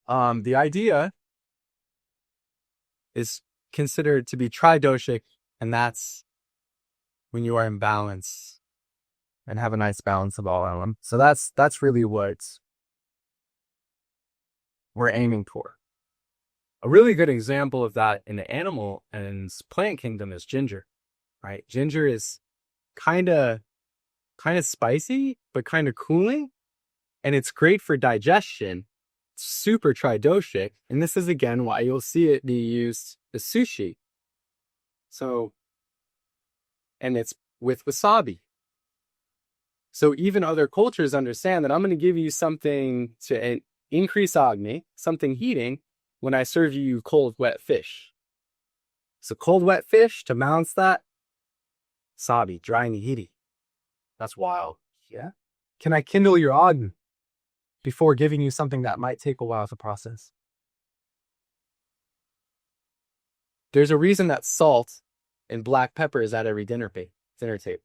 S1: The idea is considered to be tridoshic, and that's when you are in balance and have a nice balance of all elements. So that's really what we're aiming for. A really good example of that in the animal and plant kingdom is ginger, right? Ginger is kind of spicy, but kind of cooling. And it's great for digestion. Super tridoshic. And this is again why you'll see it be used as sushi. So, and it's with wasabi. So even other cultures understand that I'm going to give you something to increase Agni, something heating, when I serve you cold, wet fish. So cold, wet fish, to balance that, wasabi, dry and heaty. That's wild. Yeah. Can I kindle your Agni before giving you something that might take a while to process? There's a reason that salt and black pepper is at every dinner table.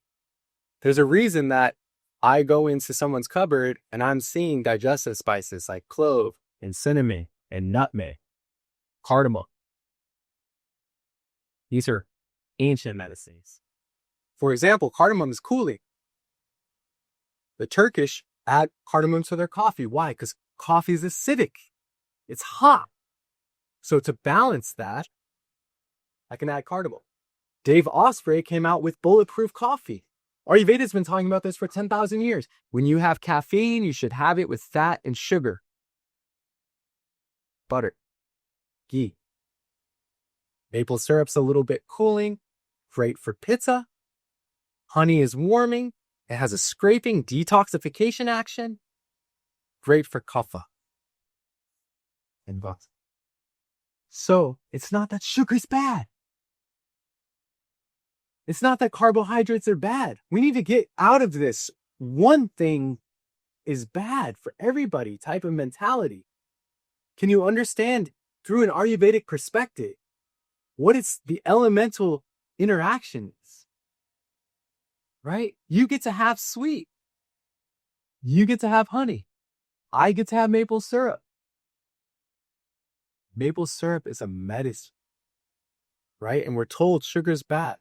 S1: There's a reason that I go into someone's cupboard and I'm seeing digestive spices like clove and cinnamon and nutmeg, cardamom. These are ancient medicines. For example, cardamom is cooling. The Turkish add cardamom to their coffee. Why? Because coffee is acidic. It's hot. So to balance that, I can add cardamom. Dave Osprey came out with bulletproof coffee. Ayurveda's been talking about this for 10,000 years. When you have caffeine, you should have it with fat and sugar. Butter. Ghee. Maple syrup's a little bit cooling. Great for Pitta. Honey is warming. It has a scraping detoxification action. Great for Kapha and Vata. So it's not that sugar's bad. It's not that carbohydrates are bad. We need to get out of this one thing is bad for everybody type of mentality. Can you understand through an Ayurvedic perspective what is the elemental interactions? Right? You get to have sweet. You get to have honey. I get to have maple syrup. Maple syrup is a medicine, right? And we're told sugar's bad,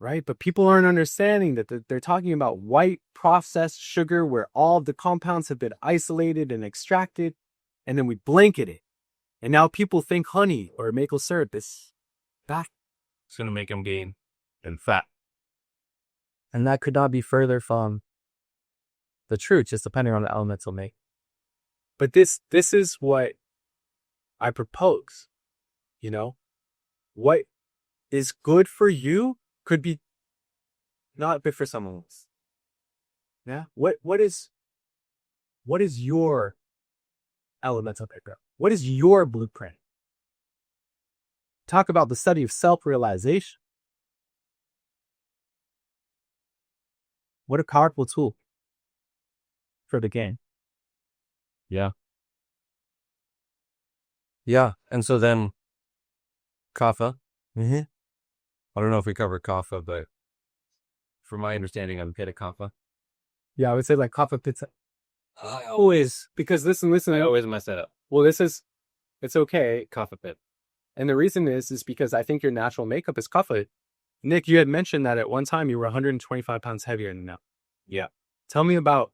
S1: right? But people aren't understanding that they're talking about white processed sugar where all of the compounds have been isolated and extracted, and then we blanket it. And now people think honey or maple syrup is bad.
S2: It's going to make them gain in fat.
S1: And that could not be further from the truth, just depending on the elemental make. But this is what I propose, you know? What is good for you could be not good for someone else. Yeah? What is your elemental pickup? What is your blueprint? Talk about the study of self-realization. What a powerful tool for the game.
S2: Yeah. Yeah. And so then Kapha. Mm-hmm. I don't know if we covered Kapha, but from my understanding, I'm Pitta Kapha.
S1: Yeah, I would say like Kapha Pitta.
S2: I always,
S1: Because listen,
S2: I
S1: I
S2: always mess that up.
S1: well, it's okay.
S2: Kapha Pit.
S1: And the reason is because I think your natural makeup is Kapha. Nick, you had mentioned that at one time you were 125 pounds heavier than now.
S2: Yeah.
S1: Tell me about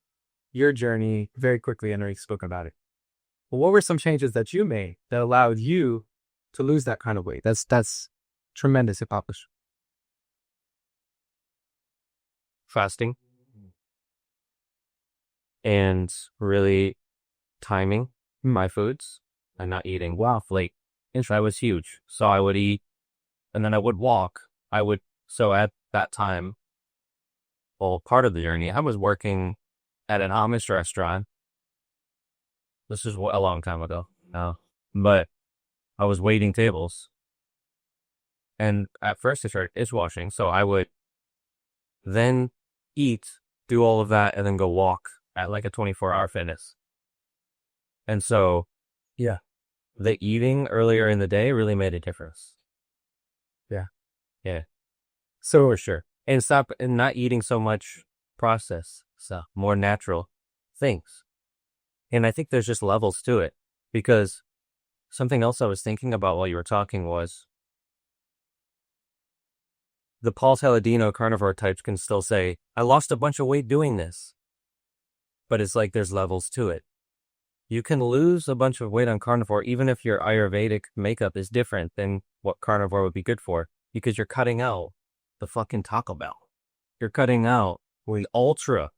S1: your journey very quickly. I know you spoke about it. Well, what were some changes that you made that allowed you to lose that kind of weight? That's tremendous accomplishment.
S2: Fasting. And really timing my foods and not eating.
S1: Wow.
S2: Like, that was huge. So I would eat and then I would walk. So at that time, well, part of the journey, I was working at an Amish restaurant. This is a long time ago now, but I was waiting tables. And at first I started dishwashing. So I would then eat, do all of that, and then go walk at like a 24-hour fitness. And so,
S1: Yeah.
S2: the eating earlier in the day really made a difference.
S1: Yeah.
S2: Yeah,
S1: So
S2: for sure. And not eating so much processed stuff, more natural things. And I think there's just levels to it, because something else I was thinking about while you were talking was the Paul Saladino carnivore types can still say, I lost a bunch of weight doing this. But it's like there's levels to it. You can lose a bunch of weight on carnivore even if your Ayurvedic makeup is different than what carnivore would be good for, because you're cutting out the fucking Taco Bell. You're cutting out the ultra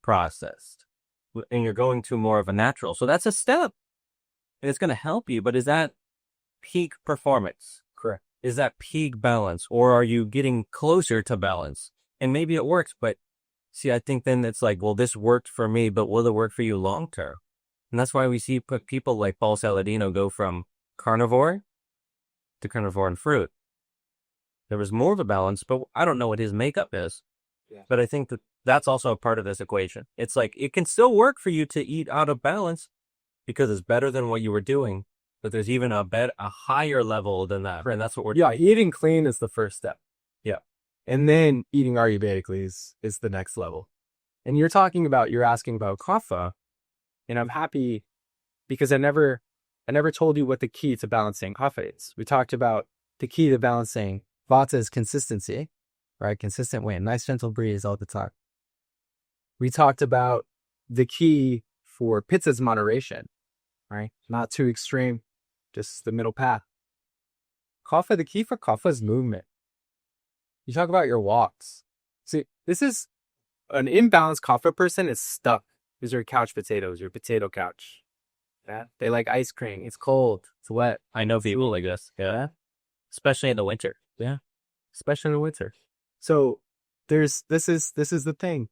S2: processed, and you're going to more of a natural. So that's a step. And it's going to help you, but is that peak performance?
S1: correct.
S2: Is that peak balance? Or are you getting closer to balance? And maybe it works, but see, I think then it's like, well, this worked for me, but will it work for you long term? And that's why we see people like Paul Saladino go from carnivore to carnivore and fruit. There was more of a balance, but I don't know what his makeup is.
S1: Yeah.
S2: But I think that's also a part of this equation. It's like, it can still work for you to eat out of balance because it's better than what you were doing. But there's even a higher level than that. And that's what we're
S1: Yeah, eating clean is the first step.
S2: Yeah.
S1: And then eating Ayurvedically is the next level. And you're asking about Kapha, and I'm happy because I never told you what the key to balancing Kapha is. We talked about the key to balancing Vata is consistency, right? Consistent wind, nice gentle breeze all the time. We talked about the key for Pitta's moderation, right? Not too extreme, just the middle path. Kapha, the key for Kapha is movement. You talk about your walks. See, this is an imbalanced Kapha person is stuck. These are couch potatoes, your potato couch. Yeah. They like ice cream. It's cold. It's wet.
S2: I know people like this. Yeah. Especially in the winter.
S1: Yeah. Especially in the winter. So this is the thing,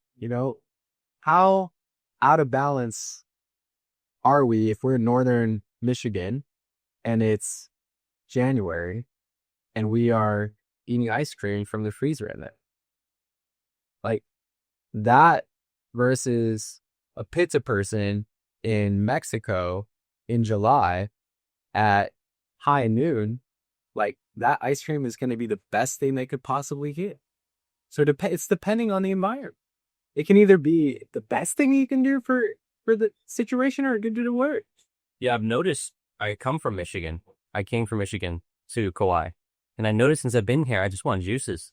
S1: how out of balance are we if we're in northern Michigan and it's January and we are eating ice cream from the freezer in it? Like that versus a pizza person in Mexico in July at high noon, like that ice cream is going to be the best thing they could possibly get. So it's depending on the environment. It can either be the best thing you can do for the situation, or it could do the worst.
S2: Yeah, I've noticed. I come from Michigan. I came from Michigan to Kauai. And I noticed since I've been here, I just want juices.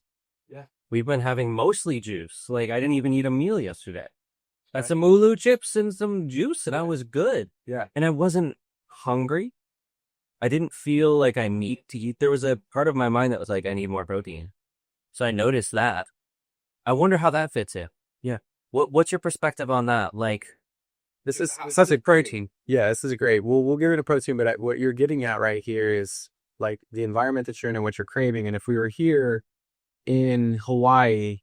S1: Yeah.
S2: We've been having mostly juice. Like, I didn't even eat a meal yesterday. I had some Ulu chips and some juice, and I was good.
S1: Yeah.
S2: And I wasn't hungry. I didn't feel like I need to eat. There was a part of my mind that was like, I need more protein. So I noticed that. I wonder how that fits in.
S1: Yeah.
S2: What's your perspective on that? Like,
S1: this is such a protein. Yeah, this is great. We'll get rid of protein, but what you're getting at right here is like the environment that you're in and what you're craving. And if we were here in Hawaii,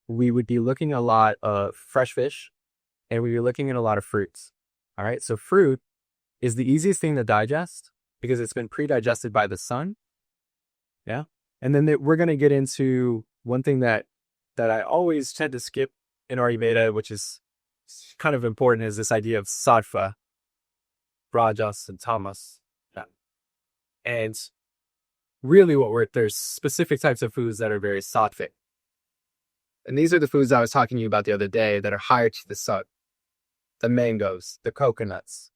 S1: we would be looking at a lot of fresh fish and we'd be looking at a lot of fruits. All right. So fruit is the easiest thing to digest because it's been pre-digested by the sun. Yeah. And then we're going to get into one thing that I always tend to skip in Ayurveda, which is kind of important, is this idea of sattva, rajas, and tamas. Yeah. And really there's specific types of foods that are very sattvic. And these are the foods I was talking to you about the other day that are higher to the sun. The mangoes, the coconuts,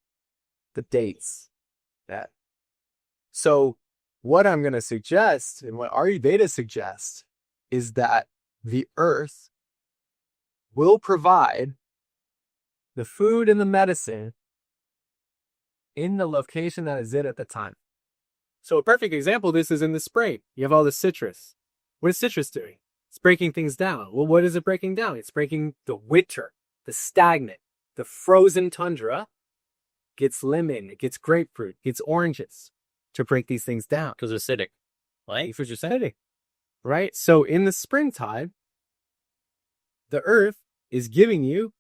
S1: the dates. That. So what I'm going to suggest and what Ayurveda suggests is that the earth will provide the food and the medicine in the location that is it at the time. So a perfect example of this is in the spring. You have all the citrus. What is citrus doing? It's breaking things down. Well, what is it breaking down? It's breaking the winter, the stagnant, the frozen tundra. Gets lemon, it gets grapefruit, it gets oranges to break these things down.
S2: Because it's acidic.
S1: Right? For acidity. Right? So in the springtime, the earth is giving you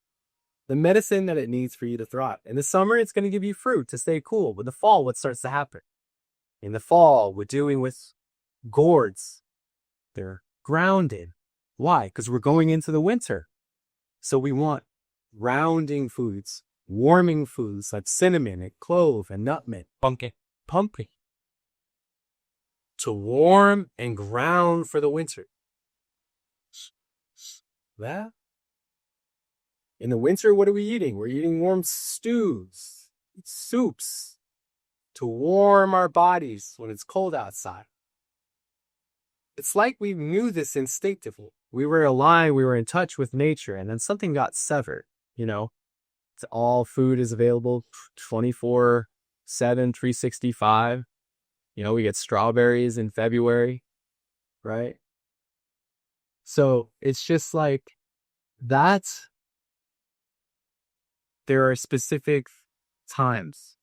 S1: the medicine that it needs for you to thrive. In the summer, it's going to give you fruit to stay cool. With the fall, what starts to happen? In the fall, we're dealing with gourds. They're grounded. Why? Because we're going into the winter. So we want rounding foods, warming foods like cinnamon and clove and nutmeg. Pumpkin. To warm and ground for the winter. That. In the winter, what are we eating? We're eating warm stews, soups to warm our bodies when it's cold outside. It's like we knew this instinctively. We were aligned, we were in touch with nature, and then something got severed, you know. It's all food is available 24/7, 365. You know, we get strawberries in February, right? So it's just like that's. There are specific times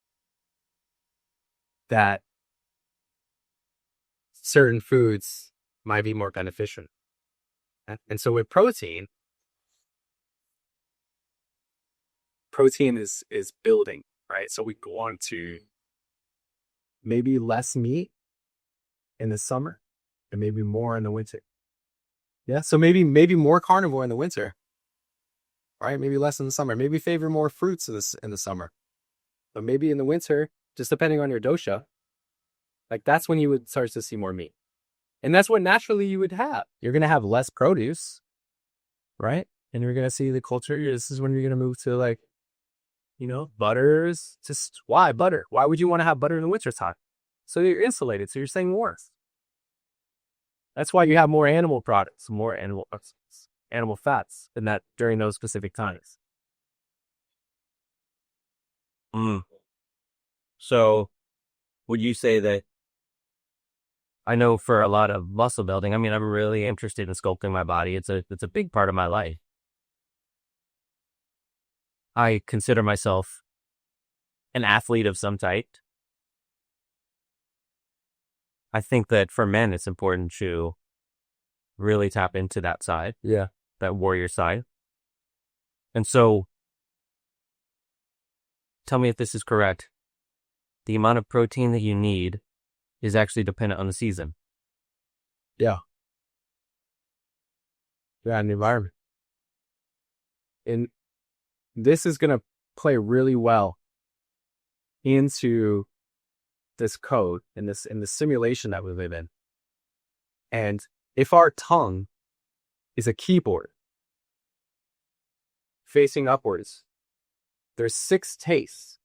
S1: that certain foods might be more beneficial. And so with protein is building, right? So we want to maybe less meat in the summer and maybe more in the winter. Yeah, so maybe more carnivore in the winter. Right? Maybe less in the summer. Maybe favor more fruits in the summer. But maybe in the winter, just depending on your dosha, like that's when you would start to see more meat. And that's what naturally you would have. You're going to have less produce, right? And you're going to see the culture. This is when you're going to move to like, you know, butters. Just why butter? Why would you want to have butter in the wintertime? So you're insulated. So you're staying warm. That's why you have more animal products, more animal fats than that during those specific times.
S2: So would you say that, I know for a lot of muscle building, I mean, I'm really interested in sculpting my body. It's a big part of my life. I consider myself an athlete of some type. I think that for men, it's important to really tap into that side.
S1: Yeah.
S2: That warrior side. And so, tell me if this is correct. The amount of protein that you need is actually dependent on the season.
S1: Yeah. Yeah, and the environment. And this is going to play really well into this code in the simulation that we live in. And if our tongue is a keyboard facing upwards, there's 6 tastes.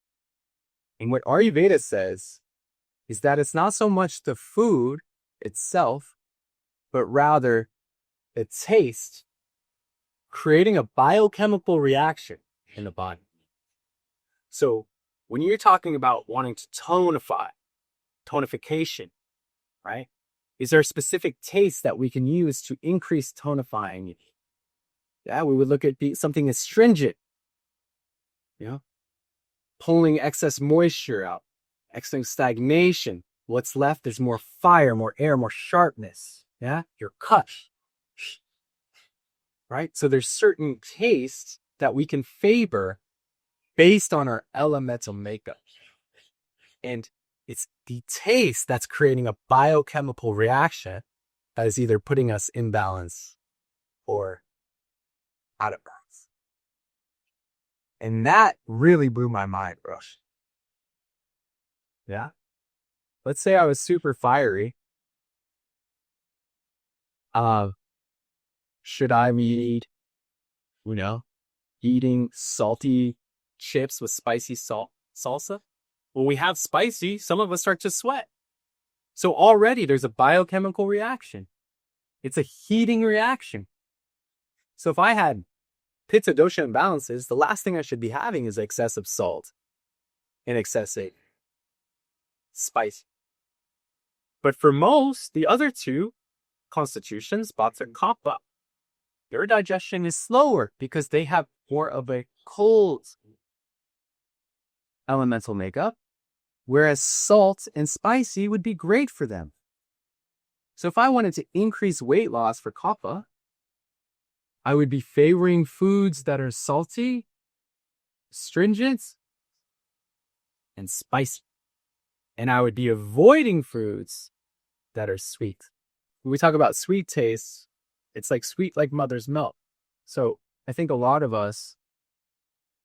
S1: And what Ayurveda says is that it's not so much the food itself, but rather the taste creating a biochemical reaction in the body. So when you're talking about wanting to tonification, right? Is there a specific taste that we can use to increase tonifying? Yeah, we would look at something astringent, you know, pulling excess moisture out, excess stagnation. What's left? There's more fire, more air, more sharpness. Yeah, your cut. Right? So there's certain tastes that we can favor based on our elemental makeup. And it's the taste that's creating a biochemical reaction that is either putting us in balance or out of balance. And that really blew my mind, Rush. Yeah? let's say I was super fiery. Should I be, eating salty chips with spicy salsa? When we have spicy, some of us start to sweat. So already there's a biochemical reaction. It's a heating reaction. So if I had Pitta dosha imbalances, the last thing I should be having is excessive salt and excessive spice. But for most, the other two constitutions, Vata and Kapha, their digestion is slower because they have more of a cold elemental makeup, whereas salt and spicy would be great for them. So if I wanted to increase weight loss for Kapha, I would be favoring foods that are salty, astringent, and spicy. And I would be avoiding foods that are sweet. When we talk about sweet taste, it's like sweet like mother's milk. So I think a lot of us,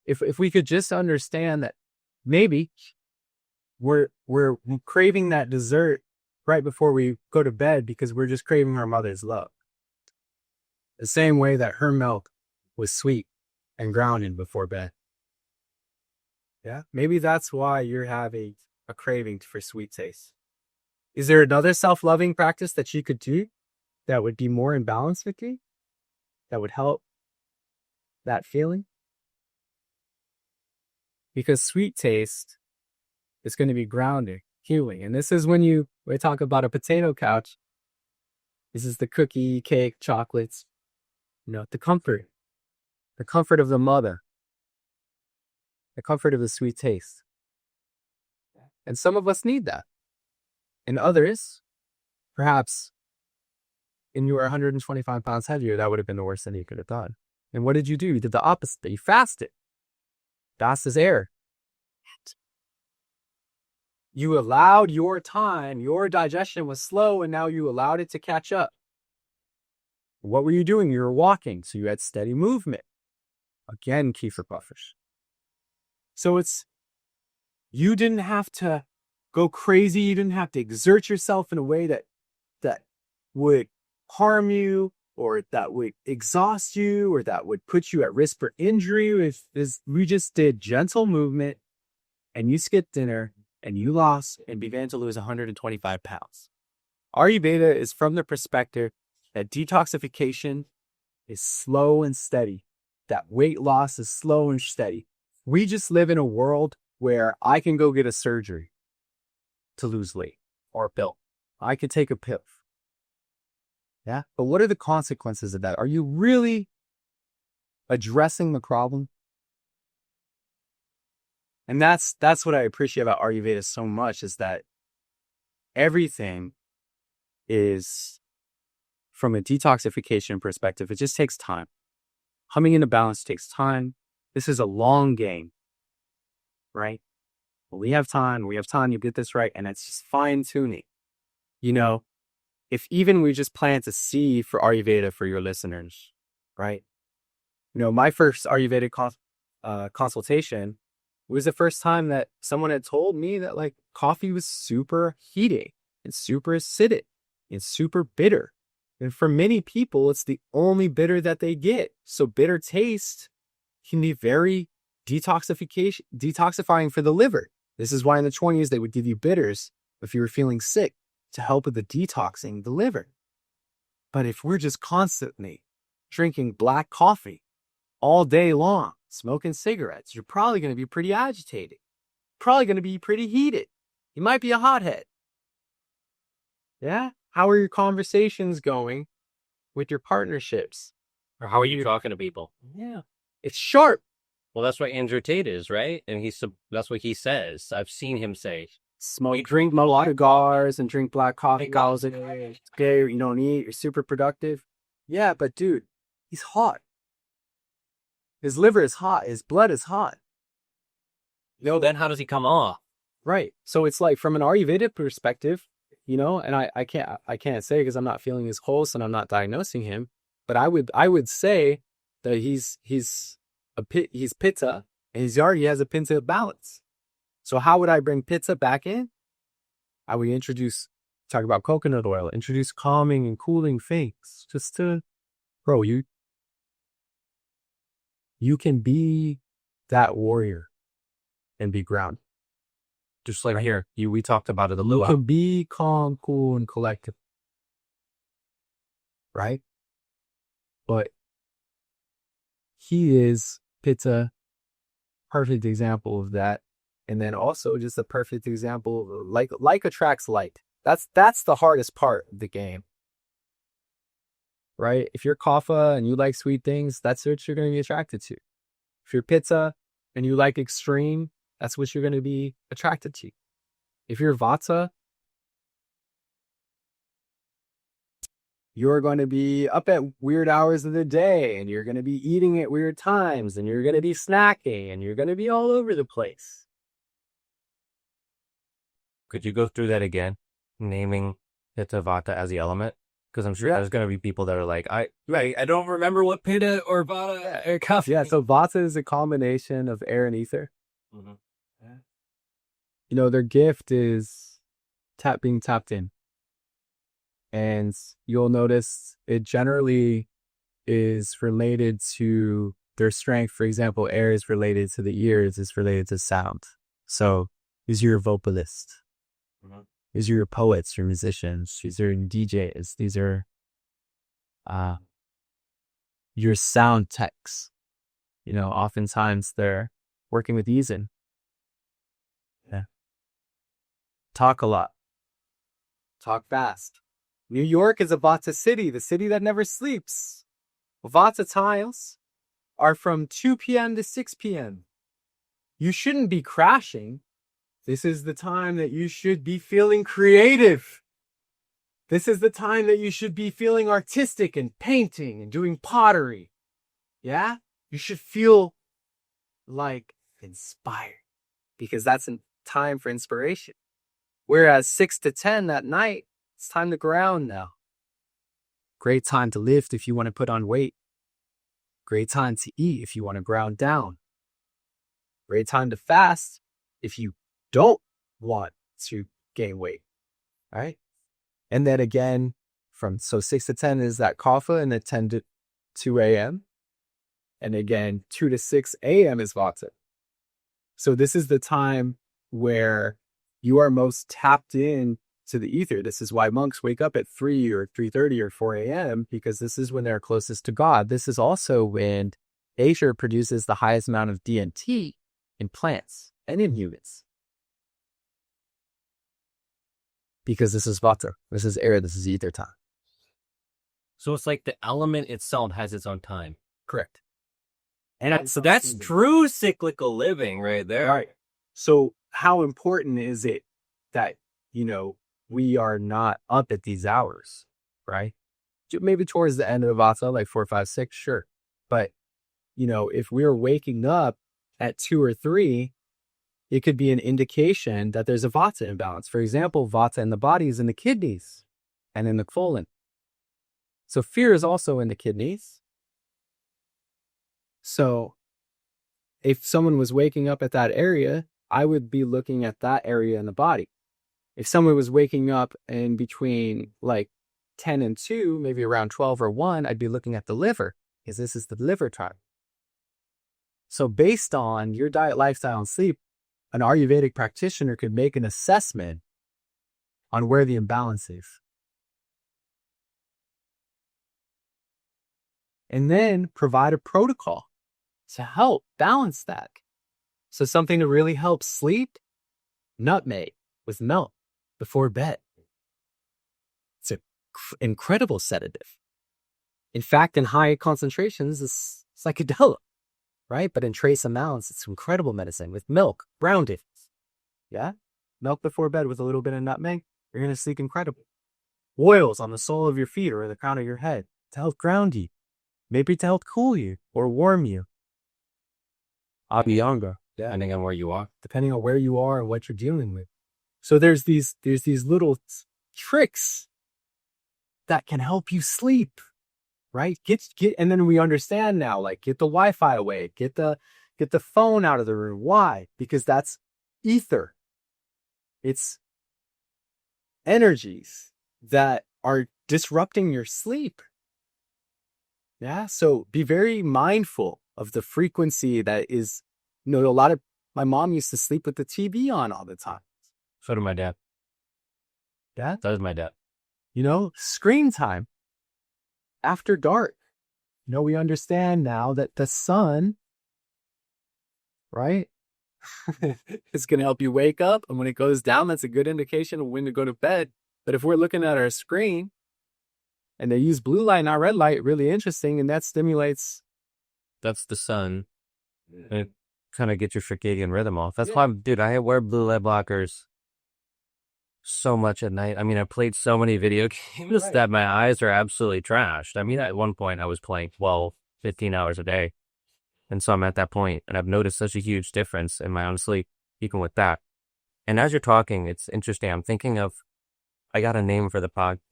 S1: if we could just understand that maybe we're craving that dessert right before we go to bed because we're just craving our mother's love. The same way that her milk was sweet and grounded before bed. Yeah, maybe that's why you're having a craving for sweet taste. Is there another self-loving practice that you could do that would be more in balance with you? That would help that feeling? Because sweet taste is going to be grounding, healing. And this is when we talk about a potato couch. This is the cookie, cake, chocolates. The comfort of the mother, the comfort of the sweet taste. And some of us need that. And others, perhaps, and you were 125 pounds heavier, that would have been the worst thing you could have done. And what did you do? You did the opposite. You fasted. Fast as air. You allowed your time, your digestion was slow, and now you allowed it to catch up. What were you doing? You were walking, so you had steady movement. Again, kefir buffers. So you didn't have to go crazy. You didn't have to exert yourself in a way that would harm you, or that would exhaust you, or that would put you at risk for injury. We just did gentle movement, and you skipped dinner, and you lost and began to lose 125 pounds. Ayurveda is from the perspective that detoxification is slow and steady, that weight loss is slow and steady. We just live in a world where I can go get a surgery to lose weight or a pill. I could take a pill. Yeah. But what are the consequences of that? Are you really addressing the problem? And that's what I appreciate about Ayurveda so much, is that everything is, from a detoxification perspective, it just takes time. Coming into balance takes time. This is a long game, right? When we have time, you get this right, and it's just fine tuning. If even we just plant a seed for Ayurveda for your listeners, right? My first Ayurvedic consultation was the first time that someone had told me that coffee was super heating and super acidic and super bitter. And for many people, it's the only bitter that they get. So bitter taste can be very detoxifying for the liver. This is why in the 20s, they would give you bitters if you were feeling sick to help with the detoxing the liver. But if we're just constantly drinking black coffee all day long, smoking cigarettes, you're probably going to be pretty agitated. Probably going to be pretty heated. You might be a hothead. Yeah? How are your conversations going with your partnerships?
S3: Or how are you talking to people?
S1: Yeah. It's sharp.
S3: Well, that's what Andrew Tate is, right? And that's what he says. I've seen him say.
S1: Drink a lot of cigars and drink black coffee. Okay, you don't eat. You're super productive. Yeah, but dude, he's hot. His liver is hot. His blood is hot.
S3: Then how does he come off?
S1: Right. So it's like, from an Ayurvedic perspective, and I can't say because I'm not feeling his pulse and I'm not diagnosing him, but I would say that he's Pitta, and he already has a Pitta balance. So how would I bring Pitta back in? I would talk about coconut oil, introduce calming and cooling things just to, bro, you can be that warrior and be grounded.
S2: Just like here, we talked about it a
S1: You
S2: little.
S1: can be calm, cool, and collected. Right? But he is Pitta, perfect example of that. And then also just a perfect example of like attracts like. That's the hardest part of the game. Right? If you're Kapha and you like sweet things, that's what you're going to be attracted to. If you're Pitta and you like extreme, that's what you're going to be attracted to. If you're Vata, you're going to be up at weird hours of the day, and you're going to be eating at weird times, and you're going to be snacking, and you're going to be all over the place.
S2: Could you go through that again? Naming Pitta Vata as the element? Because I'm sure there's going to be people that are like, I don't remember what Pitta or Vata or Kapha.
S1: Yeah, so Vata is a combination of air and ether.
S2: Mm-hmm.
S1: You know, their gift is being tapped in. And you'll notice it generally is related to their strength. For example, air is related to the ears, is related to sound. So these are your vocalists.
S2: Mm-hmm.
S1: These are your poets, your musicians. These are DJs. These are your sound techs. You know, oftentimes they're working with Eason. Yeah. Talk a lot. Talk fast. New York is a Vata city, the city that never sleeps. Vata tiles are from 2 p.m. to 6 p.m. You shouldn't be crashing. This is the time that you should be feeling creative. This is the time that you should be feeling artistic and painting and doing pottery. Yeah? You should feel like inspired because that's a time for inspiration. Whereas 6 to 10 that night, it's time to ground now. Great time to lift if you want to put on weight. Great time to eat if you want to ground down. Great time to fast if you don't want to gain weight. All right. And then again, so 6 to 10 is that Kapha, and then 10 to 2 a.m. And again, 2 to 6 a.m. is Vata. So this is the time where you are most tapped in to the ether. This is why monks wake up at 3 or 3:30 or 4 a.m. because this is when they're closest to God. This is also when nature produces the highest amount of DMT in plants and in humans. Because this is Vata, this is air, this is ether time.
S2: So it's like the element itself has its own time.
S1: Correct.
S2: And so that's true cyclical living right there.
S1: All right. So how important is it that, we are not up at these hours, right? Maybe towards the end of Vata, like 4, 5, 6, sure. But, if we're waking up at 2 or 3, it could be an indication that there's a Vata imbalance. For example, Vata in the body is in the kidneys and in the colon. So fear is also in the kidneys. So if someone was waking up at that area, I would be looking at that area in the body. If someone was waking up in between like 10 and 2, maybe around 12 or 1, I'd be looking at the liver because this is the liver time. So based on your diet, lifestyle, and sleep, an Ayurvedic practitioner could make an assessment on where the imbalance is. And then provide a protocol to help balance that. So something to really help sleep, nutmeg with milk before bed. It's an incredible sedative. In fact, in high concentrations, it's psychedelic, right? But in trace amounts, it's incredible medicine with milk, ground it. Yeah? Milk before bed with a little bit of nutmeg, you're going to sleep incredible. Oils on the sole of your feet or the crown of your head to help ground you. Maybe to help cool you or warm you. Abhyanga. Yeah.
S2: Depending on where you are.
S1: Depending on where you are and what you're dealing with. So there's these little tricks that can help you sleep, right? Get, and then we understand now, like get the Wi-Fi away, get the phone out of the room. Why? Because that's ether. It's energies that are disrupting your sleep. Yeah. So be very mindful of the frequency that is, my mom used to sleep with the TV on all the time.
S2: So did my dad.
S1: Yeah.
S2: So did my dad.
S1: Screen time after dark. We understand now that the sun, right, is going to help you wake up. And when it goes down, that's a good indication of when to go to bed. But if we're looking at our screen and they use blue light, not red light, really interesting. And that stimulates.
S2: That's the sun. And it kind of gets your circadian rhythm off. That's why, dude, I wear blue light blockers so much at night. I mean, I played so many video games that my eyes are absolutely trashed. I mean, at one point I was playing 12, 15 hours a day. And so I'm at that point, and I've noticed such a huge difference in my own sleep, even with that. And as you're talking, it's interesting. I'm thinking of, I got a name for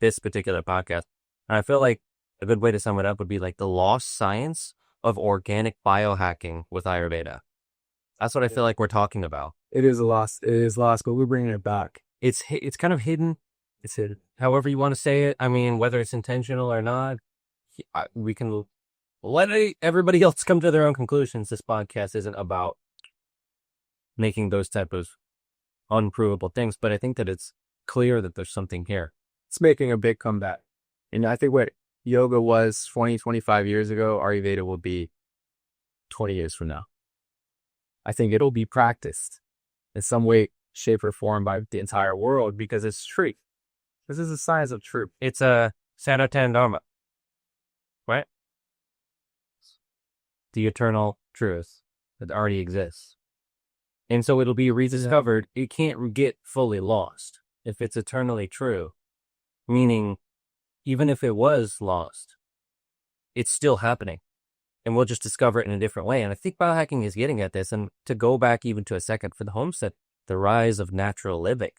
S2: this particular podcast. And I feel like a good way to sum it up would be like the lost science of organic biohacking with Ayurveda. That's what I feel like we're talking about.
S1: It is lost, but we're bringing it back.
S2: It's kind of hidden. It's hidden. However you want to say it. I mean, whether it's intentional or not, we can let everybody else come to their own conclusions. This podcast isn't about making those type of unprovable things, but I think that it's clear that there's something here.
S1: It's making a big comeback. And I think what yoga was 20, 25 years ago, Ayurveda will be 20 years from now. I think it'll be practiced in some way, shape, or form by the entire world because it's truth. This is a science of truth.
S2: It's a Sanatan Dharma, right? The eternal truth that already exists. And so it'll be rediscovered. It can't get fully lost if it's eternally true. Meaning, even if it was lost, it's still happening. And we'll just discover it in a different way. And I think biohacking is getting at this. And to go back even to a second for the homestead, the rise of natural living.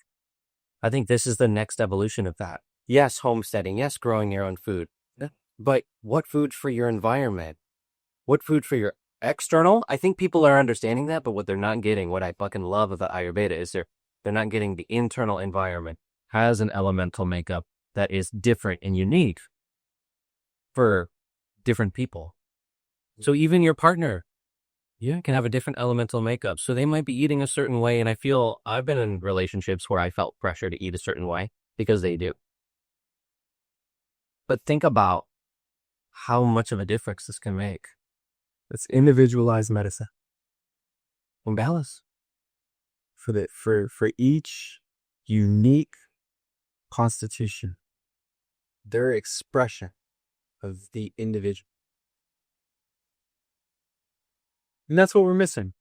S2: I think this is the next evolution of that. Yes, homesteading. Yes, growing your own food. But what food for your environment? What food for your external? I think people are understanding that, but what they're not getting, what I fucking love about Ayurveda is they're not getting the internal environment has an elemental makeup that is different and unique for different people. So even your partner, can have a different elemental makeup. So they might be eating a certain way. And I feel I've been in relationships where I felt pressure to eat a certain way because they do. But think about how much of a difference this can make.
S1: It's individualized medicine.
S2: Balance.
S1: For each unique constitution, their expression of the individual. And that's what we're missing.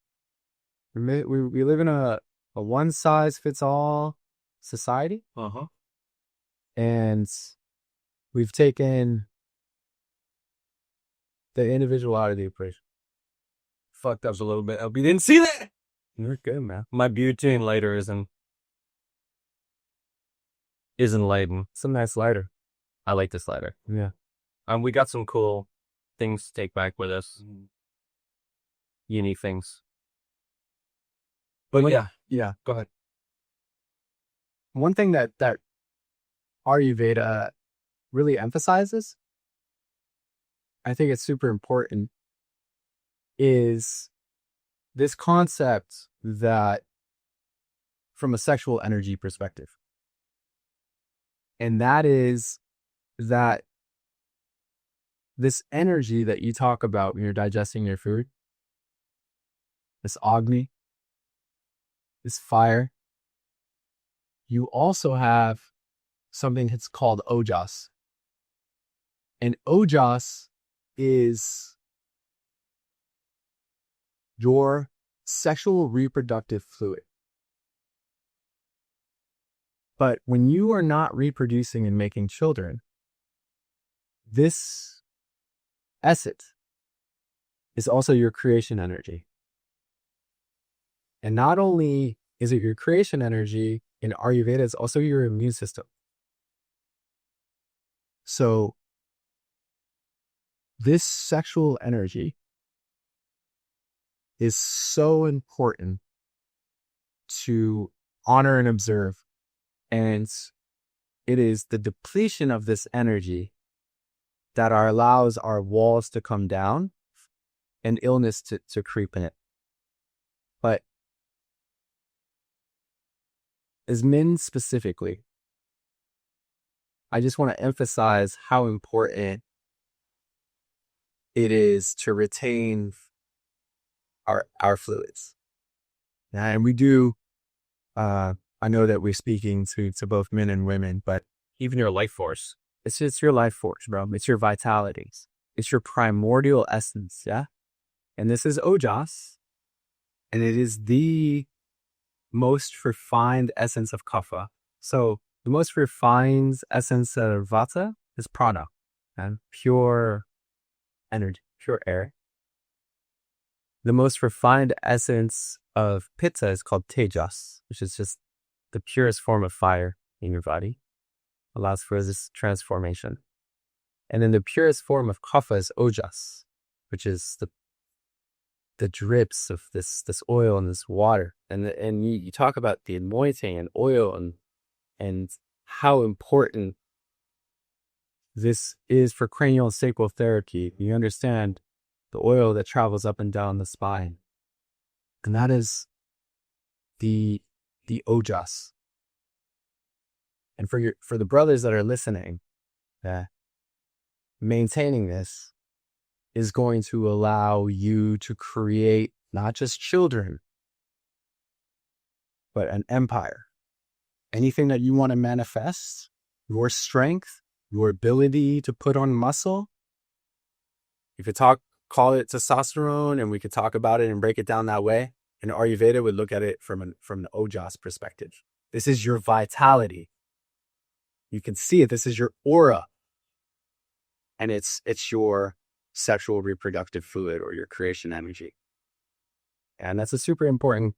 S1: We live in a one-size-fits-all society. And we've taken the individual out of the equation.
S2: Fucked up a little bit. You didn't see that?
S1: You're good, man.
S2: My butane lighter isn't lighting.
S1: It's a nice lighter.
S2: I like this lighter.
S1: Yeah.
S2: We got some cool things to take back with us. Unique things. But
S1: yeah.
S2: Go ahead.
S1: One thing that Ayurveda really emphasizes, I think it's super important, is this concept that from a sexual energy perspective. And that is that this energy that you talk about when you're digesting your food, this Agni, this fire, you also have something that's called Ojas. And Ojas is your sexual reproductive fluid. But when you are not reproducing and making children, this essence is also your creation energy. And not only is it your creation energy, in Ayurveda, it's also your immune system. So this sexual energy is so important to honor and observe. And it is the depletion of this energy that allows our walls to come down and illness to creep in. But as men specifically, I just want to emphasize how important it is to retain our fluids. And we do, I know that we're speaking to both men and women, but
S2: Even your life force.
S1: it's just your life force, bro. It's your vitality. It's your primordial essence, yeah? And this is Ojas, and it is the most refined essence of Kapha. So the most refined essence of Vata is prana, and pure energy, pure air. The most refined essence of Pitta is called Tejas, which is just the purest form of fire in your body. Allows for this transformation. And then the purest form of Kapha is Ojas, which is the drips of this oil and this water. And you talk about the anointing and oil and how important this is for cranial and sacral therapy. You understand the oil that travels up and down the spine. And that is the Ojas. And for the brothers that are listening, maintaining this is going to allow you to create not just children, but an empire. Anything that you want to manifest, your strength, your ability to put on muscle, you could call it testosterone, and we could talk about it and break it down that way. And Ayurveda would look at it from an Ojas perspective. This is your vitality. You can see it. This is your aura. And it's your sexual reproductive fluid or your creation energy. And that's a super important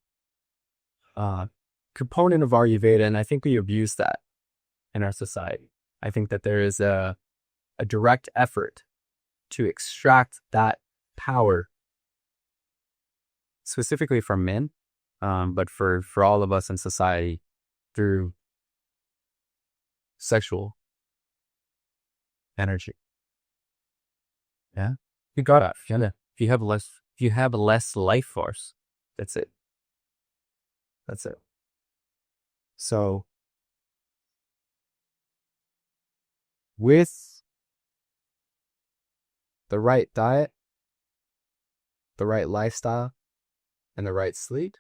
S1: component of Ayurveda. And I think we abuse that in our society. I think that there is a direct effort to extract that power specifically from men, but for all of us in society through sexual energy. Yeah,
S2: You got it. Yeah. If you have less life force,
S1: that's it. So with the right diet, the right lifestyle, and the right sleep,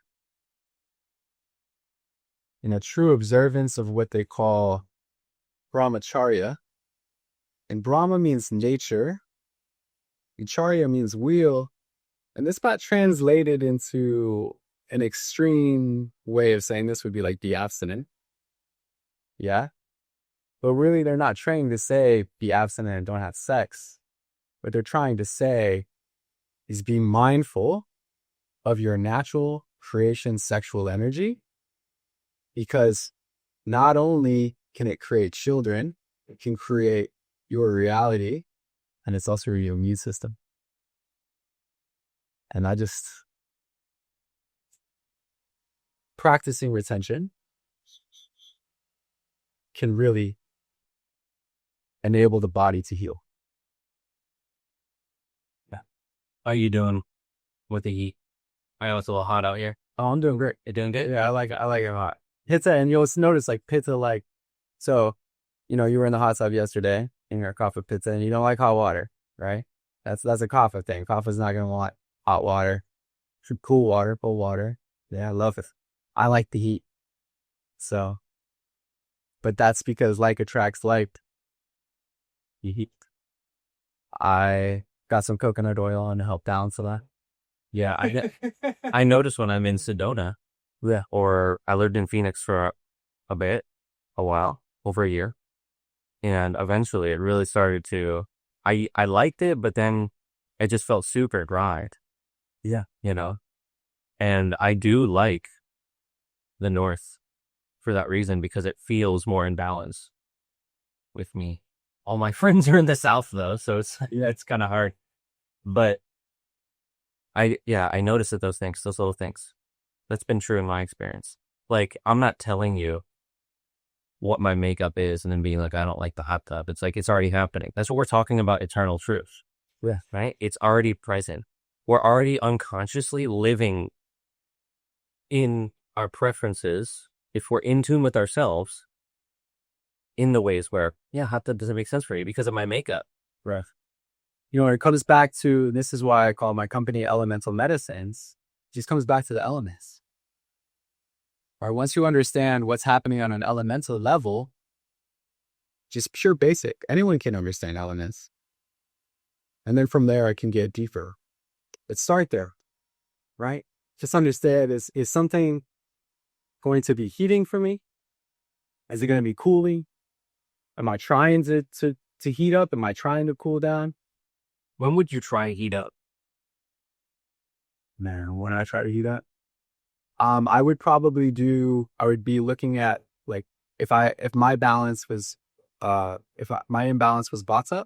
S1: in a true observance of what they call brahmacharya, and Brahma means nature, Acharya means wheel, and this got translated into an extreme way of saying this would be like be abstinent. Yeah? But really, they're not trying to say be abstinent and don't have sex. What they're trying to say is be mindful of your natural creation sexual energy, because not only can it create children, it can create your reality, and it's also your immune system. And I just practicing retention can really enable the body to heal.
S2: how are you doing with the heat? I know it's a little hot out here.
S1: Oh, I'm doing great.
S2: You doing good?
S1: Yeah, I like it hot. Pitta, and you'll notice like Pitta, like, so, you were in the hot tub yesterday in your Kapha Pitta, and you don't like hot water, right? That's a Kapha thing. Kapha's not gonna want hot water. Cool water, cold water. Yeah, I love it. I like the heat. So, but that's because like attracts like. Heat. I got some coconut oil on to help balance that.
S2: Yeah, I noticed when I'm in Sedona,
S1: Yeah.
S2: or I lived in Phoenix for a while, over a year, and eventually it really started to. I liked it, but then it just felt super dry.
S1: Yeah.
S2: And I do like the North for that reason, because it feels more in balance with me. All my friends are in the South though, so it's kind of hard. But I noticed that those little things. That's been true in my experience. Like, I'm not telling you what my makeup is and then being like, I don't like the hot tub. It's like, it's already happening. That's what we're talking about, eternal truth.
S1: Yeah.
S2: Right? It's already present. We're already unconsciously living in our preferences, if we're in tune with ourselves, in the ways where, yeah, hot tub doesn't make sense for you because of my makeup.
S1: Right. You know, it comes back to, this is why I call my company Elemental Medicines. It just comes back to the elements. All right, once you understand what's happening on an elemental level, just pure basic, anyone can understand elements. And then from there, I can get deeper. Let's start there, right? Just understand, is something going to be heating for me? Is it going to be cooling? Am I trying to heat up? Am I trying to cool down?
S2: When would you try heat up?
S1: Man, when I try to heat up, I would be looking at, like, if my imbalance was Vata,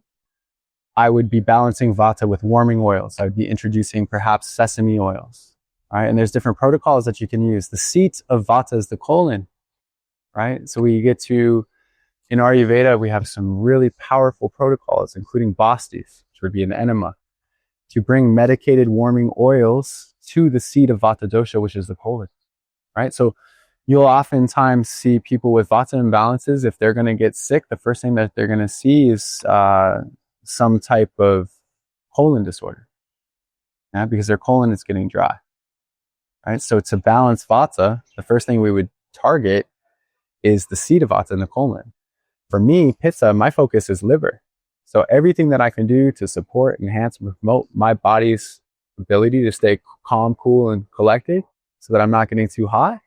S1: I would be balancing Vata with warming oils. I would be introducing perhaps sesame oils, right? And there's different protocols that you can use. The seat of Vata is the colon, right? So we get to, in Ayurveda, we have some really powerful protocols, including Bastis, which would be an enema, to bring medicated warming oils to the seat of Vata dosha, which is the colon, right? So you'll oftentimes see people with Vata imbalances, if they're going to get sick, the first thing that they're going to see is some type of colon disorder, yeah, because their colon is getting dry, right? So to balance Vata, the first thing we would target is the seat of Vata in the colon. For me, Pitta, my focus is liver. So everything that I can do to support, enhance, and promote my body's ability to stay calm, cool, and collected so that I'm not getting too hot,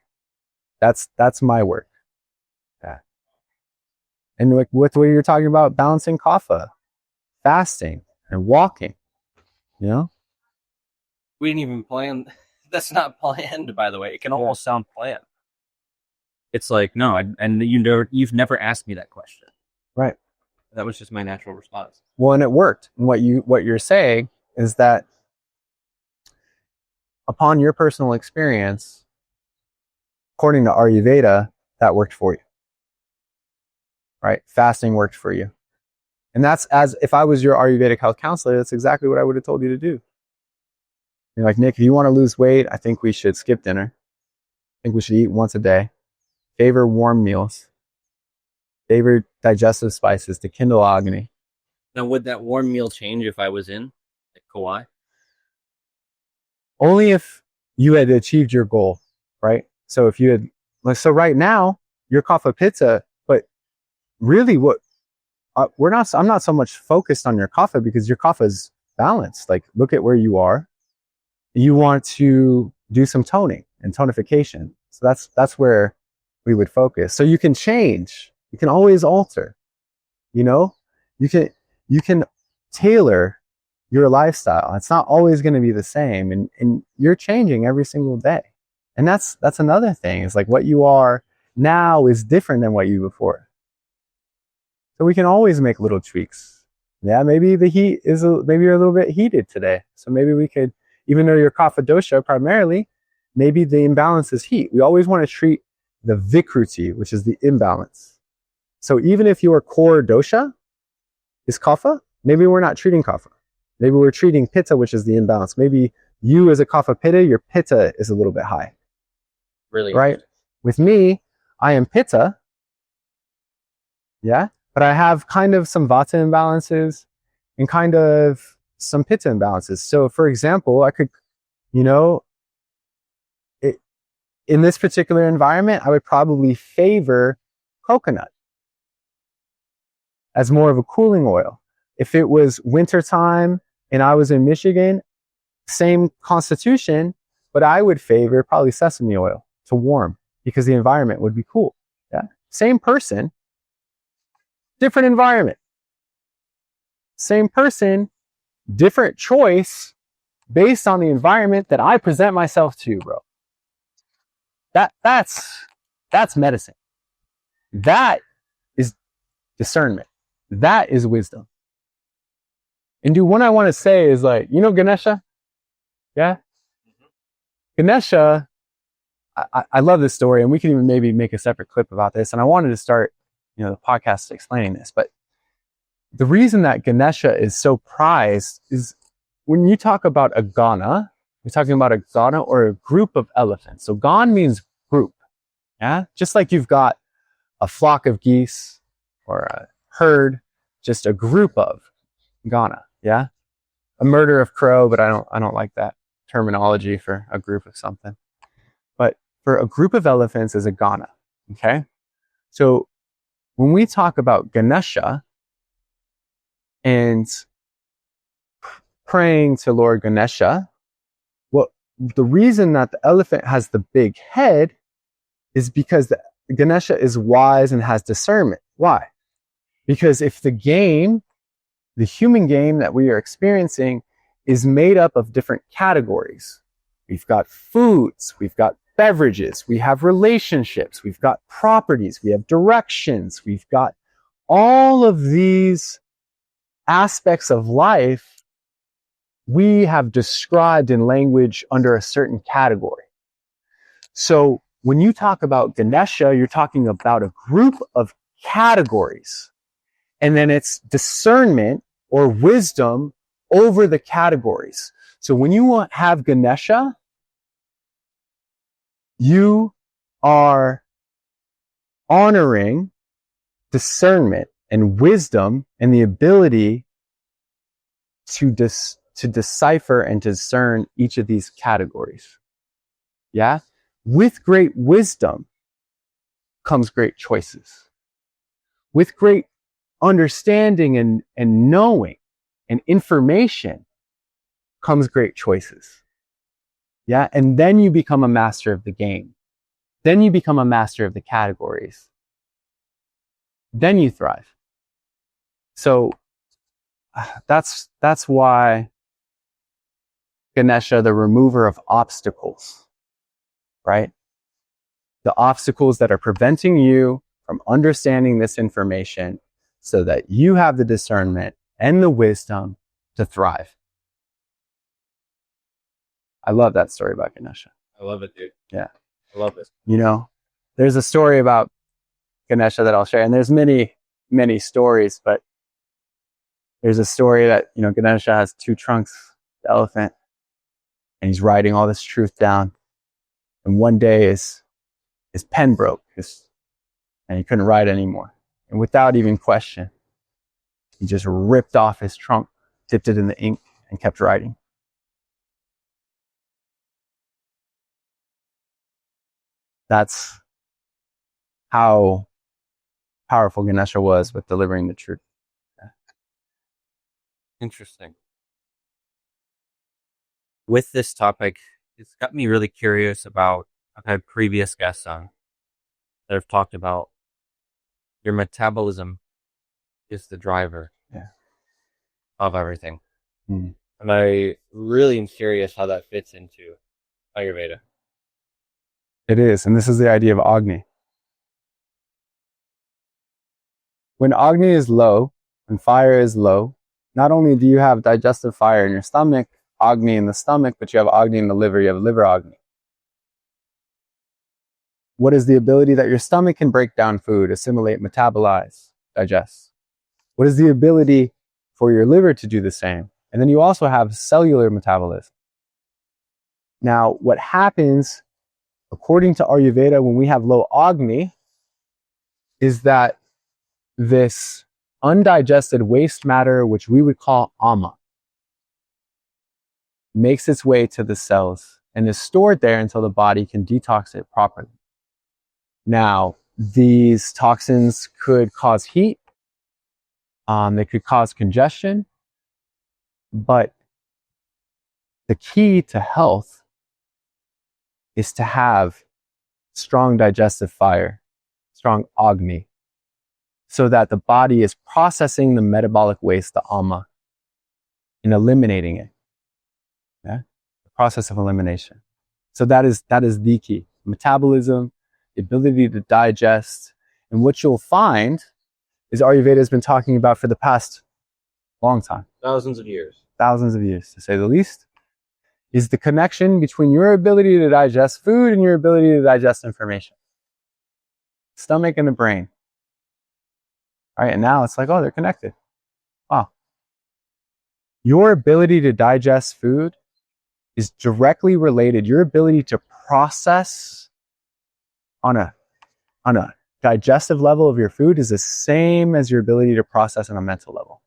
S1: that's my work. Yeah. And with what you're talking about, balancing Kapha, fasting, and walking, you know?
S2: We didn't even plan. That's not planned, by the way. It can almost sound planned. It's like, no, you've never asked me that question.
S1: Right.
S2: That was just my natural response.
S1: Well, and it worked. And what you're saying is that upon your personal experience, according to Ayurveda, that worked for you. Right? Fasting worked for you. And that's, as if I was your Ayurvedic health counselor, that's exactly what I would have told you to do. You're like, Nick, if you want to lose weight, I think we should skip dinner. I think we should eat once a day. Favor warm meals. Favor digestive spices to kindle Agni.
S2: Now, would that warm meal change if I was in Kauai?
S1: Only if you had achieved your goal, right? So if you had, so right now, you're Kapha Pitta, but really I'm not so much focused on your Kapha because your Kapha is balanced. Like, look at where you are. You want to do some toning and tonification. So that's where we would focus. So you can change. You can always alter. You know, you can tailor your lifestyle. It's not always going to be the same, and you're changing every single day. And that's another thing. It's like what you are now is different than what you before. So we can always make little tweaks. Yeah, maybe the heat maybe you're a little bit heated today. So maybe we could, even though you're Kapha dosha primarily, maybe the imbalance is heat. We always want to treat the vikruti, which is the imbalance. So even if your core dosha is Kapha, maybe we're not treating Kapha. Maybe we're treating Pitta, which is the imbalance. Maybe you as a Kapha Pitta, your Pitta is a little bit high.
S2: Really?
S1: Right? With me, I am Pitta. Yeah? But I have kind of some Vata imbalances and kind of some Pitta imbalances. So for example, I could, in this particular environment, I would probably favor coconut as more of a cooling oil. If it was wintertime and I was in Michigan, same constitution, but I would favor probably sesame oil to warm because the environment would be cool. Yeah. Same person, different environment. Same person, different choice based on the environment that I present myself to, bro. That's medicine. That is discernment. That is wisdom. And dude, what I want to say is like, Ganesha? Yeah? Ganesha, I love this story, and we can even maybe make a separate clip about this. And I wanted to start the podcast explaining this, but the reason that Ganesha is so prized is when you talk about a Gana, you're talking about a Gana or a group of elephants. So Gan means group. Yeah. Just like you've got a flock of geese or a herd, just a group of Gana. Yeah. A murder of crow, but I don't like that terminology for a group of something. But for a group of elephants is a Gana. Okay. So when we talk about Ganesha and praying to Lord Ganesha, well, the reason that the elephant has the big head is because the Ganesha is wise and has discernment. Why? Because if the human game that we are experiencing is made up of different categories. We've got foods, we've got beverages, we have relationships, we've got properties, we have directions, we've got all of these aspects of life we have described in language under a certain category. So when you talk about Ganesha, you're talking about a group of categories. And then it's discernment or wisdom over the categories. So when you have Ganesha, you are honoring discernment and wisdom and the ability to decipher and discern each of these categories. Yeah? With great wisdom comes great choices. With great understanding and knowing and information comes great choices. Yeah? And then you become a master of the game. Then you become a master of the categories. Then you thrive. So that's why Ganesha, the remover of obstacles, right? The obstacles that are preventing you from understanding this information so that you have the discernment and the wisdom to thrive. I love that story about Ganesha.
S2: I love it, dude.
S1: Yeah.
S2: I love it.
S1: There's a story about Ganesha that I'll share, and there's many, many stories, but there's a story that, Ganesha has two trunks, the elephant, and he's writing all this truth down. And one day his pen broke, and he couldn't write anymore. And without even question, he just ripped off his trunk, dipped it in the ink, and kept writing. That's how powerful Ganesha was with delivering the truth.
S2: Interesting. With this topic, it's got me really curious about, I've had previous guests on that have talked about your metabolism is the driver of everything.
S1: Mm.
S2: And I really am curious how that fits into Ayurveda.
S1: It is, and this is the idea of Agni. When Agni is low, when fire is low, not only do you have digestive fire in your stomach, Agni in the stomach, but you have Agni in the liver, you have liver Agni. What is the ability that your stomach can break down food, assimilate, metabolize, digest? What is the ability for your liver to do the same? And then you also have cellular metabolism. Now, what happens, according to Ayurveda, when we have low Agni, is that this undigested waste matter, which we would call ama, makes its way to the cells and is stored there until the body can detox it properly. Now, these toxins could cause heat, they could cause congestion, but the key to health is to have strong digestive fire, strong Agni, so that the body is processing the metabolic waste, the ama, and eliminating it. Yeah? The process of elimination. So that is the key. Metabolism, the ability to digest. And what you'll find is Ayurveda has been talking about for the past long time.
S2: Thousands of years,
S1: to say the least, is the connection between your ability to digest food and your ability to digest information. Stomach and the brain. right? And now it's like, oh, they're connected. Wow. Your ability to digest food is directly related. Your ability to process on a digestive level of your food is the same as your ability to process on a mental level.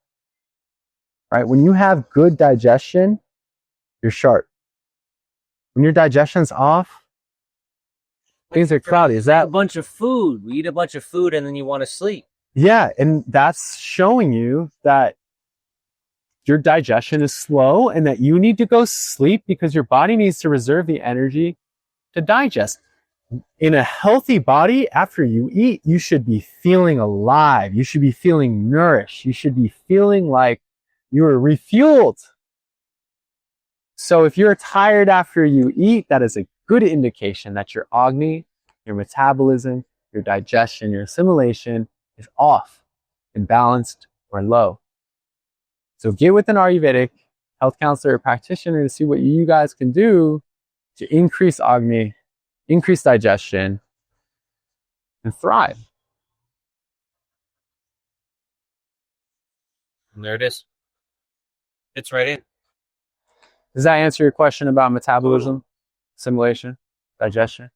S1: Right? When you have good digestion, you're sharp. When your digestion's off, things are cloudy. Is that
S2: a bunch of food? We eat a bunch of food and then you want to sleep.
S1: Yeah, and that's showing you that your digestion is slow and that you need to go sleep because your body needs to reserve the energy to digest. In a healthy body, after you eat, you should be feeling alive. You should be feeling nourished. You should be feeling like you are refueled. So if you're tired after you eat, that is a good indication that your Agni, your metabolism, your digestion, your assimilation is off, imbalanced, or low. So get with an Ayurvedic health counselor or practitioner to see what you guys can do to increase Agni, increase digestion, and thrive.
S2: And there it is. It's right in.
S1: Does that answer your question about metabolism, assimilation, digestion?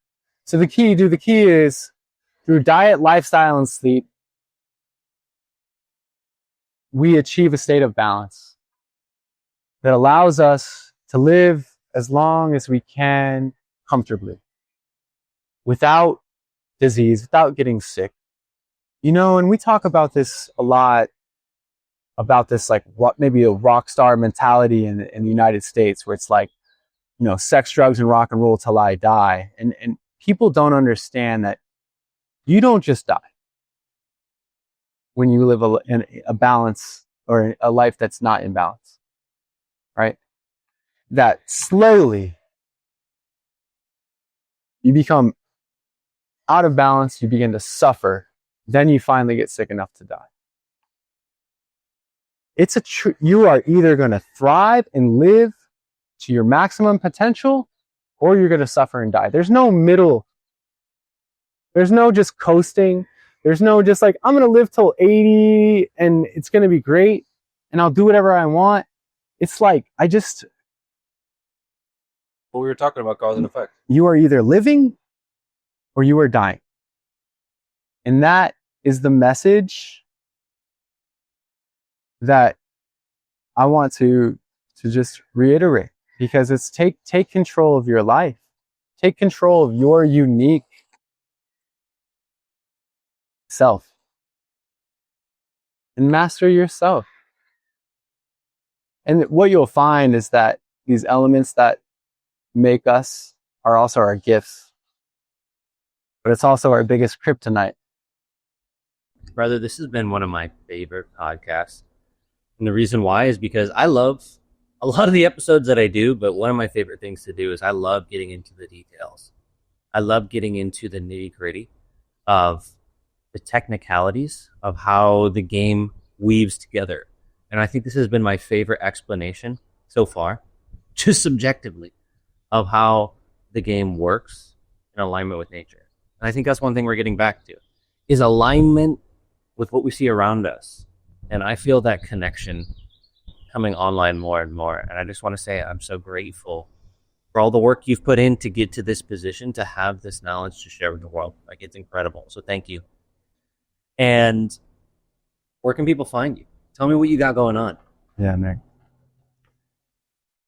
S1: So the key is through diet, lifestyle, and sleep, we achieve a state of balance that allows us to live as long as we can comfortably, without disease, without getting sick. You know, and we talk about this a lot, about this like what maybe a rock star mentality in the United States, where it's like, you know, sex, drugs, and rock and roll till I die. And people don't understand that you don't just die when you live a balance or a life that's not in balance, right? That slowly you become out of balance, you begin to suffer, then you finally get sick enough to die. You are either going to thrive and live to your maximum potential, or you're going to suffer and die. There's no middle. There's no just coasting. There's no just like, I'm going to live till 80 and it's going to be great and I'll do whatever I want. It's like,
S2: what we were talking about, cause and effect.
S1: You are either living or you are dying. And that is the message that I want to just reiterate, because it's take control of your life. Take control of your unique self and master yourself. And what you'll find is that these elements that make us are also our gifts, but it's also our biggest kryptonite.
S2: Brother, this has been one of my favorite podcasts. And the reason why is because I love a lot of the episodes that I do, but one of my favorite things to do is I love getting into the details. I love getting into the nitty-gritty of the technicalities of how the game weaves together. And I think this has been my favorite explanation so far, just subjectively, of how the game works in alignment with nature. And I think that's one thing we're getting back to, is alignment with what we see around us. And I feel that connection coming online more and more. And I just want to say I'm so grateful for all the work you've put in to get to this position, to have this knowledge to share with the world. Like, it's incredible. So thank you. And where can people find you? Tell me what you got going on.
S1: Yeah, Nick.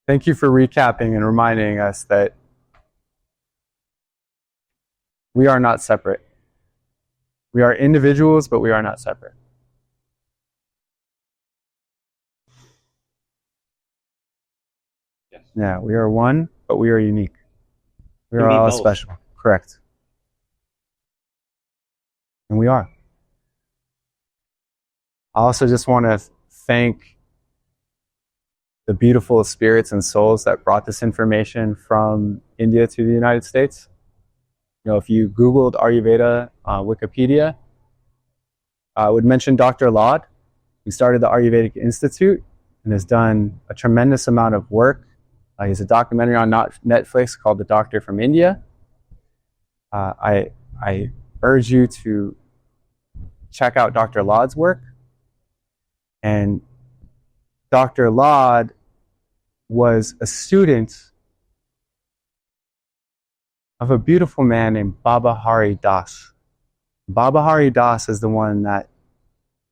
S1: Thank you for recapping and reminding us that we are not separate. We are individuals, but we are not separate. Yes. Yeah, we are one, but we are unique. We are all special. Correct. And we are. I also just want to thank the beautiful spirits and souls that brought this information from India to the United States. You know, if you Googled Ayurveda Wikipedia, I would mention Dr. Lad, who started the Ayurvedic Institute and has done a tremendous amount of work. He has a documentary on Netflix called The Doctor from India. I urge you to check out Dr. Laud's work. And Dr. Laud was a student of a beautiful man named Baba Hari Das. Baba Hari Das is the one that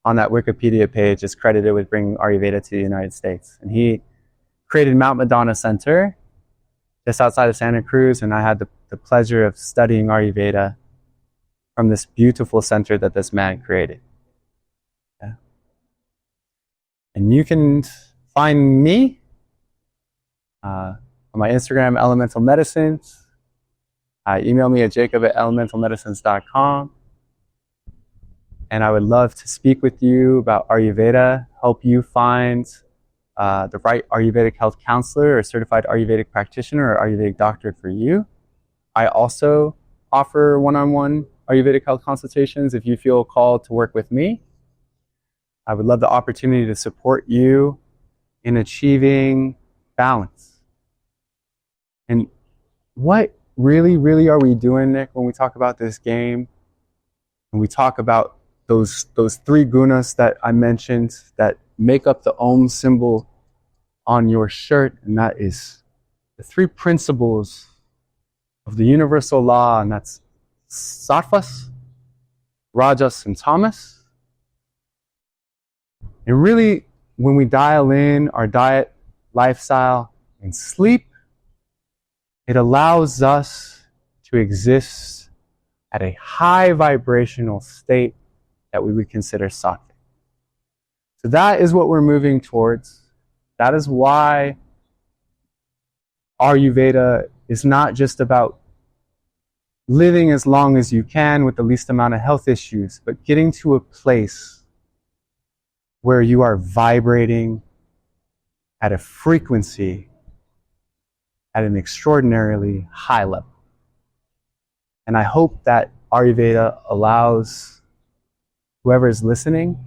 S1: on that Wikipedia page is credited with bringing Ayurveda to the United States. And he created Mount Madonna Center just outside of Santa Cruz, and I had the pleasure of studying Ayurveda from this beautiful center that this man created. Yeah. And you can find me on my Instagram, Elemental Medicines. Email me at jacob@elementalmedicines.com. And I would love to speak with you about Ayurveda, help you find the right Ayurvedic health counselor or certified Ayurvedic practitioner or Ayurvedic doctor for you. I also offer one-on-one Ayurvedic health consultations if you feel called to work with me. I would love the opportunity to support you in achieving balance. And what really are we doing, Nick, when we talk about this game? When we talk about those three gunas that I mentioned that make up the Om symbol on your shirt, and that is the three principles of the universal law, and that's Sattvas, Rajas, and Tamas. And really, when we dial in our diet, lifestyle, and sleep, it allows us to exist at a high vibrational state that we would consider sattvic. So that is what we're moving towards. That is why Ayurveda is not just about living as long as you can with the least amount of health issues, but getting to a place where you are vibrating at a frequency at an extraordinarily high level. And I hope that Ayurveda allows whoever is listening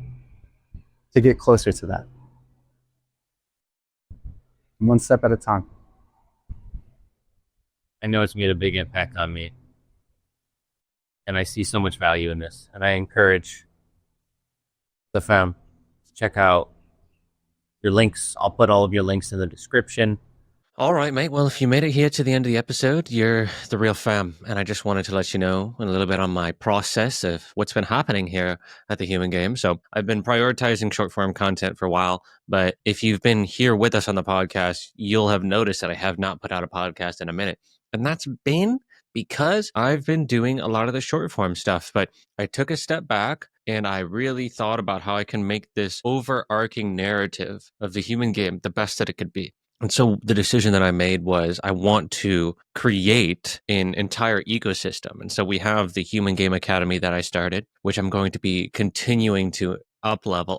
S1: to get closer to that. One step at a time.
S2: I know it's made a big impact on me. And I see so much value in this. And I encourage the fam to check out your links. I'll put all of your links in the description.
S3: All right, mate. Well, if you made it here to the end of the episode, you're the real fam. And I just wanted to let you know a little bit on my process of what's been happening here at the Human Game. So I've been prioritizing short form content for a while, but if you've been here with us on the podcast, you'll have noticed that I have not put out a podcast in a minute. And that's been because I've been doing a lot of the short form stuff, but I took a step back and I really thought about how I can make this overarching narrative of the Human Game the best that it could be. And so the decision that I made was I want to create an entire ecosystem. And so we have the Human Game Academy that I started, which I'm going to be continuing to up level,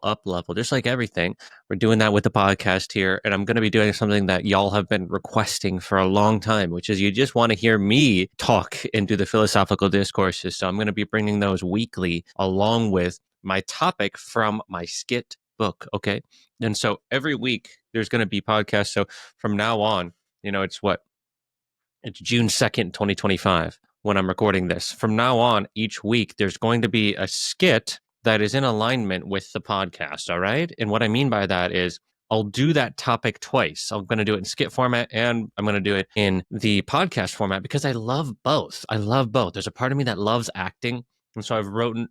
S3: just like everything. We're doing that with the podcast here. And I'm going to be doing something that y'all have been requesting for a long time, which is you just want to hear me talk and do the philosophical discourses. So I'm going to be bringing those weekly along with my topic from my skit book. Okay. And so every week there's going to be podcasts. So from now on, it's June 2nd, 2025 when I'm recording this. From now on, each week, there's going to be a skit that is in alignment with the podcast. All right. And what I mean by that is I'll do that topic twice. I'm going to do it in skit format and I'm going to do it in the podcast format because I love both. There's a part of me that loves acting. And so I've written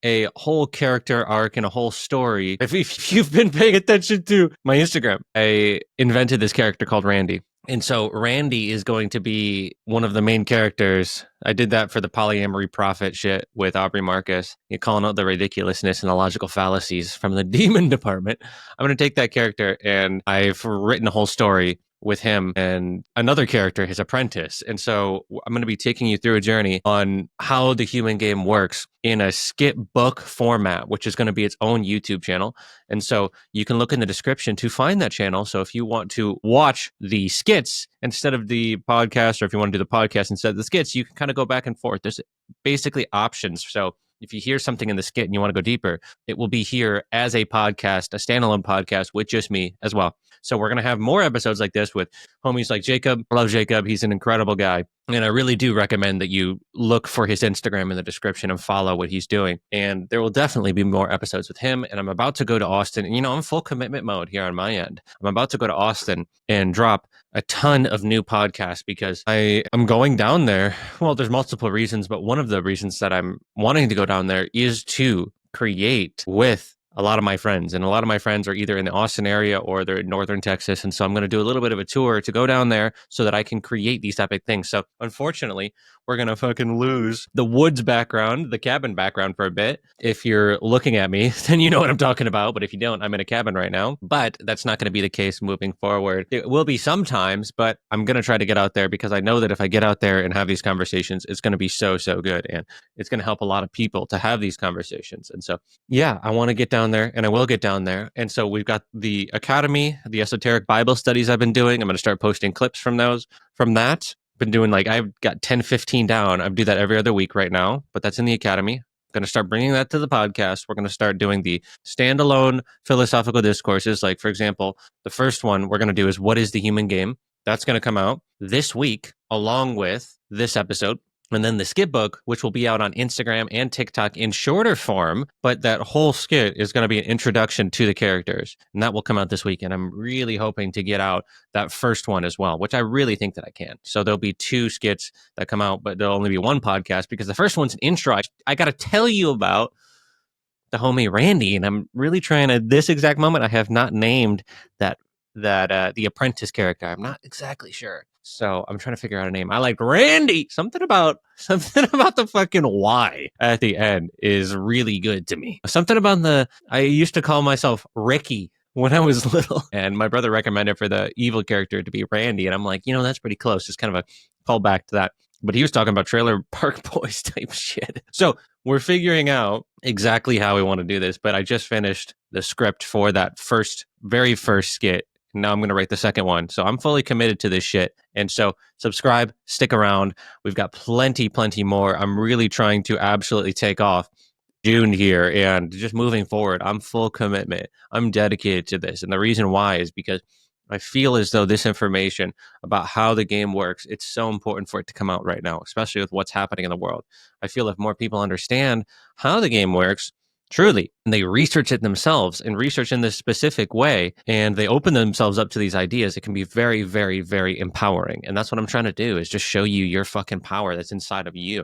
S3: a whole character arc and a whole story. If you've been paying attention to my Instagram, I invented this character called Randy. And so Randy is going to be one of the main characters. I did that for the polyamory prophet shit with Aubrey Marcus. You're calling out the ridiculousness and the logical fallacies from the demon department. I'm going to take that character and I've written a whole story with him and another character, his apprentice. And so I'm going to be taking you through a journey on how the Human Game works in a skit book format, which is going to be its own YouTube channel. And so you can look in the description to find that channel. So if you want to watch the skits instead of the podcast, or if you want to do the podcast instead of the skits, you can kind of go back and forth. There's basically options. So if you hear something in the skit and you want to go deeper, it will be here as a podcast, a standalone podcast with just me as well. So we're going to have more episodes like this with homies like Jacob. I love Jacob. He's an incredible guy. And I really do recommend that you look for his Instagram in the description and follow what he's doing. And there will definitely be more episodes with him. And I'm about to go to Austin. And, I'm full commitment mode here on my end. I'm about to go to Austin and drop a ton of new podcasts because I am going down there. Well, there's multiple reasons, but one of the reasons that I'm wanting to go down there is to create with a lot of my friends, and a lot of my friends are either in the Austin area or they're in northern Texas. And so I'm going to do a little bit of a tour to go down there so that I can create these epic things. So unfortunately, we're going to fucking lose the woods background, the cabin background for a bit. If you're looking at me, then you know what I'm talking about. But if you don't, I'm in a cabin right now. But that's not going to be the case moving forward. It will be sometimes, but I'm going to try to get out there because I know that if I get out there and have these conversations, it's going to be so, so good. And it's going to help a lot of people to have these conversations. And so, yeah, I want to get down there and I will get down there. And so we've got the Academy, the esoteric Bible studies I've been doing. I'm going to start posting clips from that. Been doing I've got 10, 15 down. I do that every other week right now, but that's in the Academy. Going to start bringing that to the podcast. We're going to start doing the standalone philosophical discourses. Like, for example, the first one we're going to do is What is the Human Game? That's going to come out this week along with this episode. And then the skit book, which will be out on Instagram and TikTok in shorter form, but that whole skit is going to be an introduction to the characters. And that will come out this week. And I'm really hoping to get out that first one as well, which I really think that I can. So there'll be 2 skits that come out, but there'll only be 1 podcast because the first one's an intro. I got to tell you about the homie Randy. And I'm really trying to, this exact moment, I have not named that the apprentice character. I'm not exactly sure. So I'm trying to figure out a name. I like Randy. Something about the fucking Y at the end is really good to me. Something about I used to call myself Ricky when I was little, and my brother recommended for the evil character to be Randy. And I'm like, that's pretty close. It's kind of a callback to that. But he was talking about Trailer Park Boys type shit. So we're figuring out exactly how we want to do this. But I just finished the script for that very first skit. Now I'm going to write the second one. So I'm fully committed to this shit. And so subscribe, stick around. We've got plenty more. I'm really trying to absolutely take off June here and just moving forward. I'm full commitment. I'm dedicated to this. And the reason why is because I feel as though this information about how the game works, it's so important for it to come out right now, especially with what's happening in the world. I feel if more people understand how the game works, truly, and they research it themselves and research in this specific way, and they open themselves up to these ideas, it can be very, very, very empowering. And that's what I'm trying to do, is just show you your fucking power that's inside of you,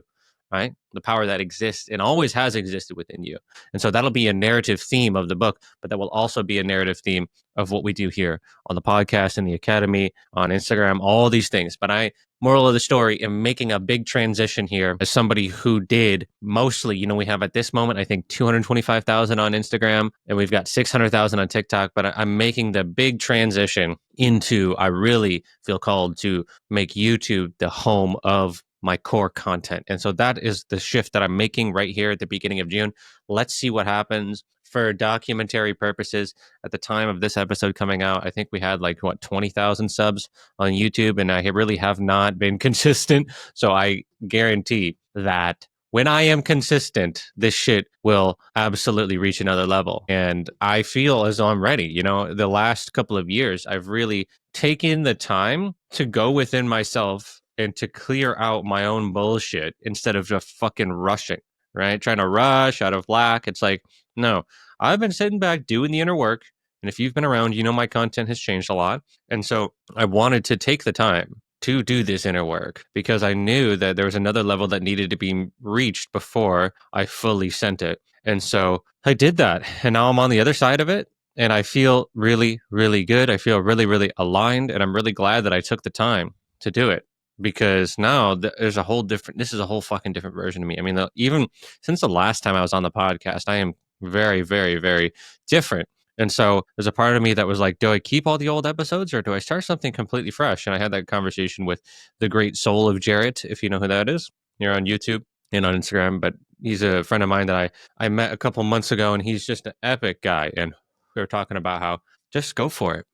S3: right? The power that exists and always has existed within you. And so that'll be a narrative theme of the book, but that will also be a narrative theme of what we do here on the podcast, in the Academy, on Instagram, all these things. But moral of the story, am making a big transition here as somebody who did mostly, we have at this moment, I think 225,000 on Instagram and we've got 600,000 on TikTok, but I'm making the big transition into, I really feel called to make YouTube the home of my core content. And so that is the shift that I'm making right here at the beginning of June. Let's see what happens. For documentary purposes, at the time of this episode coming out, I think we had 20,000 subs on YouTube, and I really have not been consistent. So I guarantee that when I am consistent, this shit will absolutely reach another level. And I feel as though I'm ready. The last couple of years, I've really taken the time to go within myself and to clear out my own bullshit instead of just fucking rushing, right? Trying to rush out of lack. It's like, no, I've been sitting back doing the inner work. And if you've been around, my content has changed a lot. And so I wanted to take the time to do this inner work because I knew that there was another level that needed to be reached before I fully sent it. And so I did that. And now I'm on the other side of it. And I feel really, really good. I feel really, really aligned. And I'm really glad that I took the time to do it. Because now this is a whole fucking different version of me. I mean, even since the last time I was on the podcast, I am very, very, very different. And so there's a part of me that was like, do I keep all the old episodes or do I start something completely fresh? And I had that conversation with the great soul of Jarrett, if you know who that is. You're on YouTube and on Instagram, but he's a friend of mine that I met a couple months ago, and he's just an epic guy. And we were talking about how just go for it.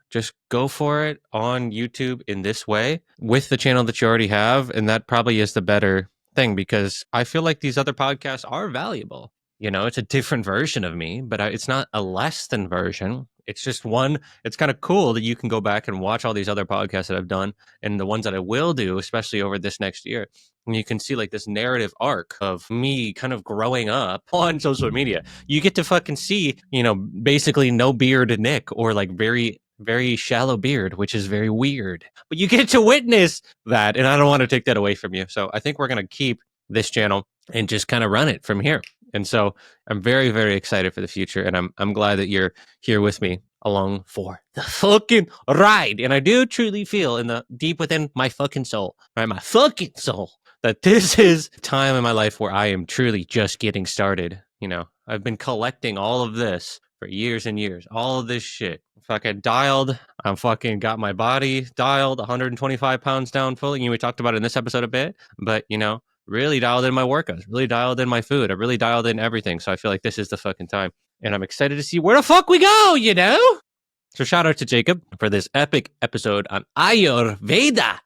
S3: Just go for it on YouTube in this way with the channel that you already have. And that probably is the better thing, because I feel like these other podcasts are valuable. It's a different version of me, but it's not a less than version. it's just one, it's kind of cool that you can go back and watch all these other podcasts that I've done and the ones that I will do, especially over this next year. And you can see like this narrative arc of me kind of growing up on social media. You get to fucking see, basically no beard Nick, or like very, very shallow beard, which is very weird. But you get to witness that, and I don't want to take that away from you. So I think we're going to keep this channel and just kind of run it from here. And so I'm very, very excited for the future, and I'm glad that you're here with me along for the fucking ride. And I do truly feel in the deep within my fucking soul, right, my fucking soul, that this is a time in my life where I am truly just getting started. I've been collecting all of this for years and years, all of this shit. Fucking dialed. I'm fucking got my body dialed, 125 pounds down fully. We talked about it in this episode a bit, but really dialed in my workouts, really dialed in my food. I really dialed in everything. So I feel like this is the fucking time. And I'm excited to see where the fuck we go, So shout out to Jacob for this epic episode on Ayurveda.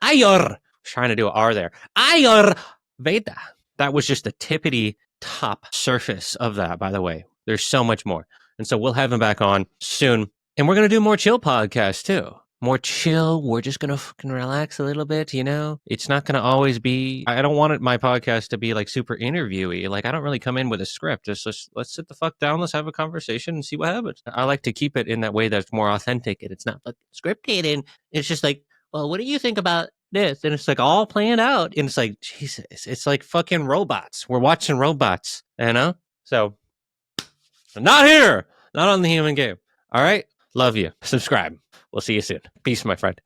S3: Trying to do an R there. Ayurveda. That was just the tippity top surface of that, by the way. There's so much more. And so we'll have him back on soon. And we're going to do more chill podcasts too. More chill. We're just going to fucking relax a little bit, It's not going to always be, I don't want my podcast to be like super interviewy. Like I don't really come in with a script. Just let's sit the fuck down. Let's have a conversation and see what happens. I like to keep it in that way that's more authentic and it's not like scripted. And it's just like, well, what do you think about this? And it's like all planned out. And it's like, Jesus, it's like fucking robots. We're watching robots, So not here, not on the human game. All right. Love you. Subscribe. We'll see you soon. Peace, my friend.